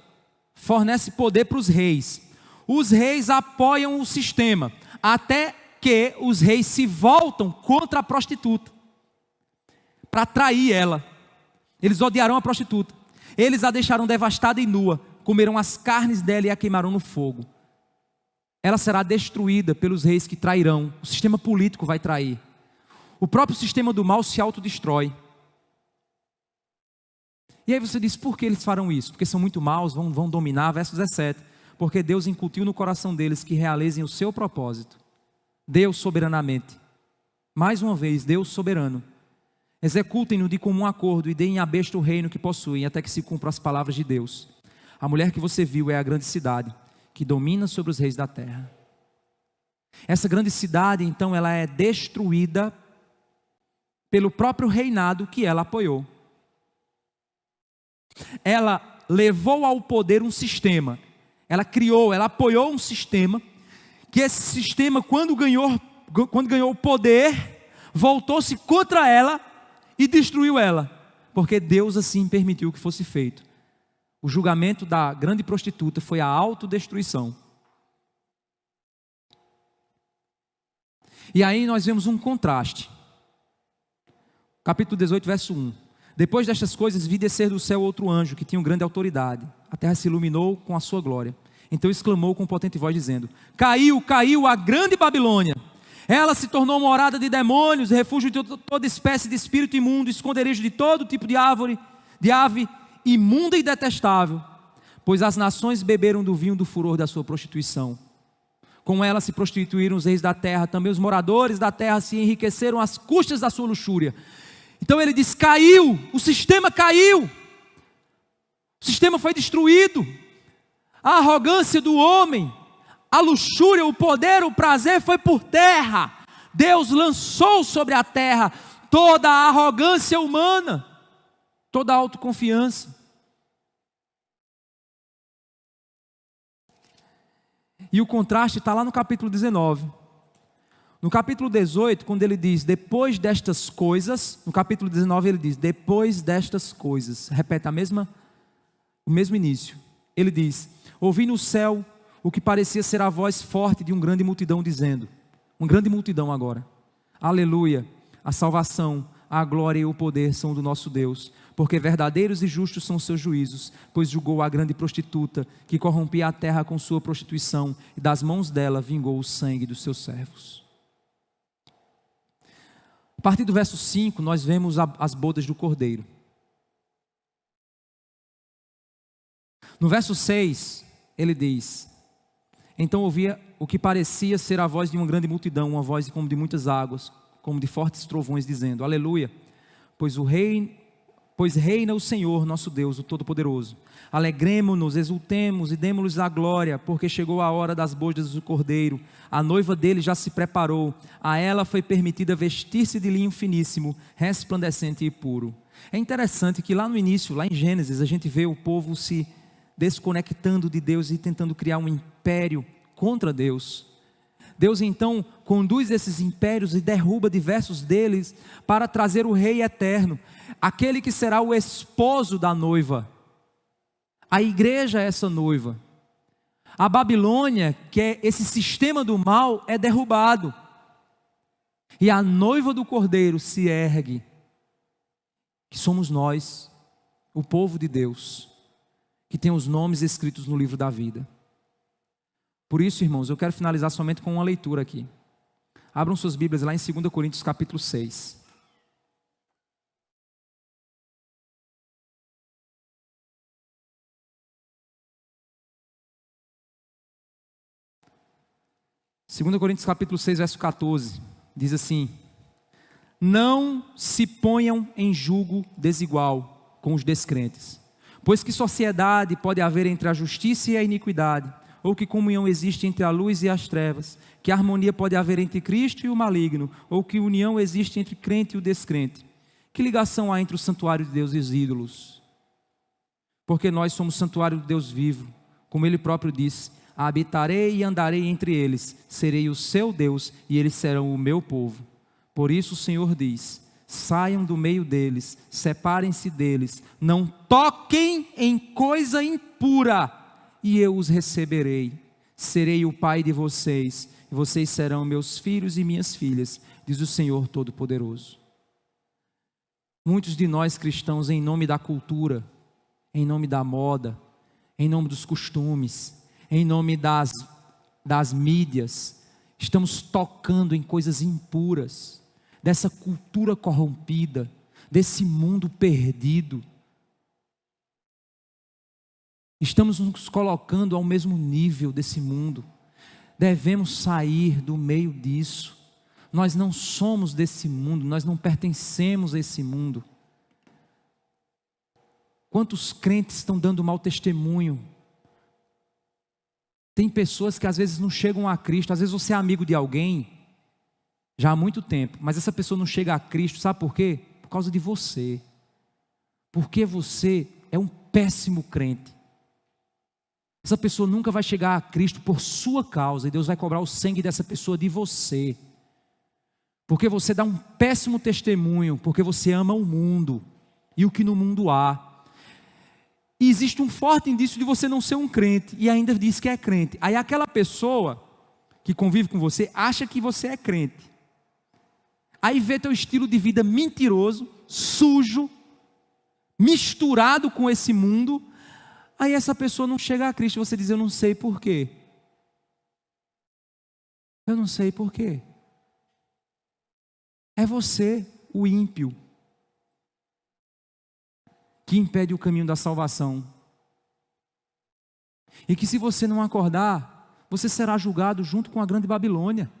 fornece poder para os reis. Os reis apoiam o sistema, até que os reis se voltam contra a prostituta, para trair ela. Eles odiarão a prostituta. Eles a deixaram devastada e nua, comerão as carnes dela e a queimarão no fogo. Ela será destruída pelos reis que trairão. O sistema político vai trair. O próprio sistema do mal se autodestrói. E aí você diz, por que eles farão isso? Porque são muito maus, vão dominar. Verso 17. Porque Deus incutiu no coração deles que realizem o seu propósito. Deus soberanamente. Mais uma vez, Deus soberano. Executem-no de comum acordo e deem à besta o reino que possuem, até que se cumpram as palavras de Deus. A mulher que você viu é a grande cidade, que domina sobre os reis da terra. Essa grande cidade, então, ela é destruída pelo próprio reinado que ela apoiou. Ela levou ao poder um sistema. Ela criou, ela apoiou um sistema, que esse sistema, quando ganhou o poder, voltou-se contra ela e destruiu ela, porque Deus assim permitiu que fosse feito. O julgamento da grande prostituta foi a autodestruição. E aí nós vemos um contraste. Capítulo 18, verso 1. Depois destas coisas vi descer do céu outro anjo que tinha grande autoridade. A terra se iluminou com a sua glória. Então exclamou com potente voz dizendo: caiu, caiu a grande Babilônia. Ela se tornou morada de demônios, refúgio de toda espécie de espírito imundo, esconderijo de todo tipo de árvore, de ave imunda e detestável. Pois as nações beberam do vinho do furor da sua prostituição. Com ela se prostituíram os reis da terra, também os moradores da terra se enriqueceram às custas da sua luxúria. Então ele diz, caiu, o sistema caiu. O sistema foi destruído. A arrogância do homem, a luxúria, o poder, o prazer foi por terra. Deus lançou sobre a terra toda a arrogância humana, toda a autoconfiança. E o contraste está lá no capítulo 19. No capítulo 18, quando ele diz, depois destas coisas, no capítulo 19 ele diz, depois destas coisas, repete o mesmo início. Ele diz, ouvi no céu o que parecia ser a voz forte de uma grande multidão dizendo, uma grande multidão agora, aleluia, a salvação, a glória e o poder são do nosso Deus, porque verdadeiros e justos são os seus juízos, pois julgou a grande prostituta, que corrompia a terra com sua prostituição, e das mãos dela vingou o sangue dos seus servos. A partir do verso 5, nós vemos as bodas do Cordeiro. No verso 6, ele diz, então ouvia o que parecia ser a voz de uma grande multidão, uma voz como de muitas águas, como de fortes trovões, dizendo, aleluia, pois reina o Senhor nosso Deus, o Todo-Poderoso. Alegremo-nos, exultemos e demos-lhes a glória, porque chegou a hora das bodas do Cordeiro. A noiva dele já se preparou. A ela foi permitida vestir-se de linho finíssimo, resplandecente e puro. É interessante que lá no início, lá em Gênesis, a gente vê o povo se desconectando de Deus e tentando criar um império contra Deus. Deus então conduz esses impérios e derruba diversos deles para trazer o rei eterno, aquele que será o esposo da noiva. A igreja é essa noiva. A Babilônia, que é esse sistema do mal, é derrubado. E a noiva do Cordeiro se ergue, que somos nós, o povo de Deus, que tem os nomes escritos no livro da vida. Por isso, irmãos, eu quero finalizar somente com uma leitura aqui. Abram suas Bíblias lá em 2 Coríntios capítulo 6. Segundo Coríntios capítulo 6, verso 14, diz assim, não se ponham em julgo desigual com os descrentes, pois que sociedade pode haver entre a justiça e a iniquidade, ou que comunhão existe entre a luz e as trevas, que harmonia pode haver entre Cristo e o maligno, ou que união existe entre o crente e o descrente. Que ligação há entre o santuário de Deus e os ídolos? Porque nós somos santuário de Deus vivo, como Ele próprio disse, habitarei e andarei entre eles, serei o seu Deus e eles serão o meu povo. Por isso o Senhor diz, saiam do meio deles, separem-se deles, não toquem em coisa impura, e eu os receberei. Serei o pai de vocês, e vocês serão meus filhos e minhas filhas, diz o Senhor Todo-Poderoso. Muitos de nós cristãos, em nome da cultura, em nome da moda, em nome dos costumes, em nome das mídias, estamos tocando em coisas impuras, dessa cultura corrompida, desse mundo perdido. Estamos nos colocando ao mesmo nível desse mundo. Devemos sair do meio disso. Nós não somos desse mundo, nós não pertencemos a esse mundo. Quantos crentes estão dando mau testemunho? Tem pessoas que às vezes não chegam a Cristo. Às vezes você é amigo de alguém já há muito tempo, mas essa pessoa não chega a Cristo, sabe por quê? Por causa de você. Porque você é um péssimo crente. Essa pessoa nunca vai chegar a Cristo por sua causa, e Deus vai cobrar o sangue dessa pessoa de você. Porque você dá um péssimo testemunho, porque você ama o mundo e o que no mundo há. E existe um forte indício de você não ser um crente e ainda diz que é crente. Aí aquela pessoa que convive com você acha que você é crente. Aí vê teu estilo de vida mentiroso, sujo, misturado com esse mundo. Aí essa pessoa não chega a Cristo e você diz, eu não sei por quê. Eu não sei por quê. É você, o ímpio, que impede o caminho da salvação. E que se você não acordar, você será julgado junto com a grande Babilônia.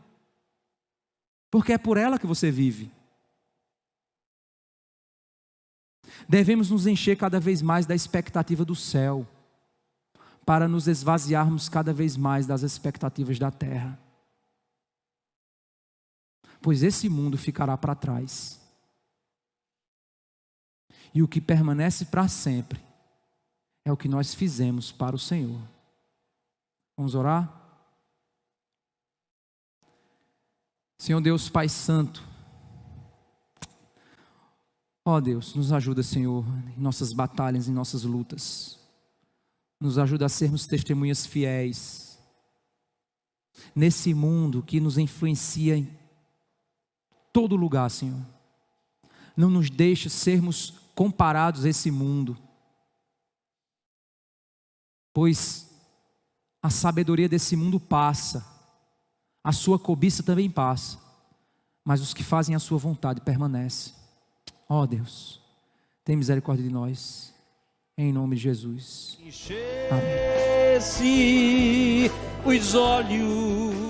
Porque é por ela que você vive. Devemos nos encher cada vez mais da expectativa do céu, para nos esvaziarmos cada vez mais das expectativas da terra. Pois esse mundo ficará para trás. E o que permanece para sempre é o que nós fizemos para o Senhor. Vamos orar? Senhor Deus, Pai Santo, ó Deus, nos ajuda, Senhor, em nossas batalhas, em nossas lutas. Nos ajuda a sermos testemunhas fiéis nesse mundo que nos influencia em todo lugar, Senhor. Não nos deixe sermos comparados a esse mundo, pois a sabedoria desse mundo passa, a sua cobiça também passa, mas os que fazem a sua vontade permanecem. Ó Deus, tem misericórdia de nós, em nome de Jesus. Amém. Enchesse os olhos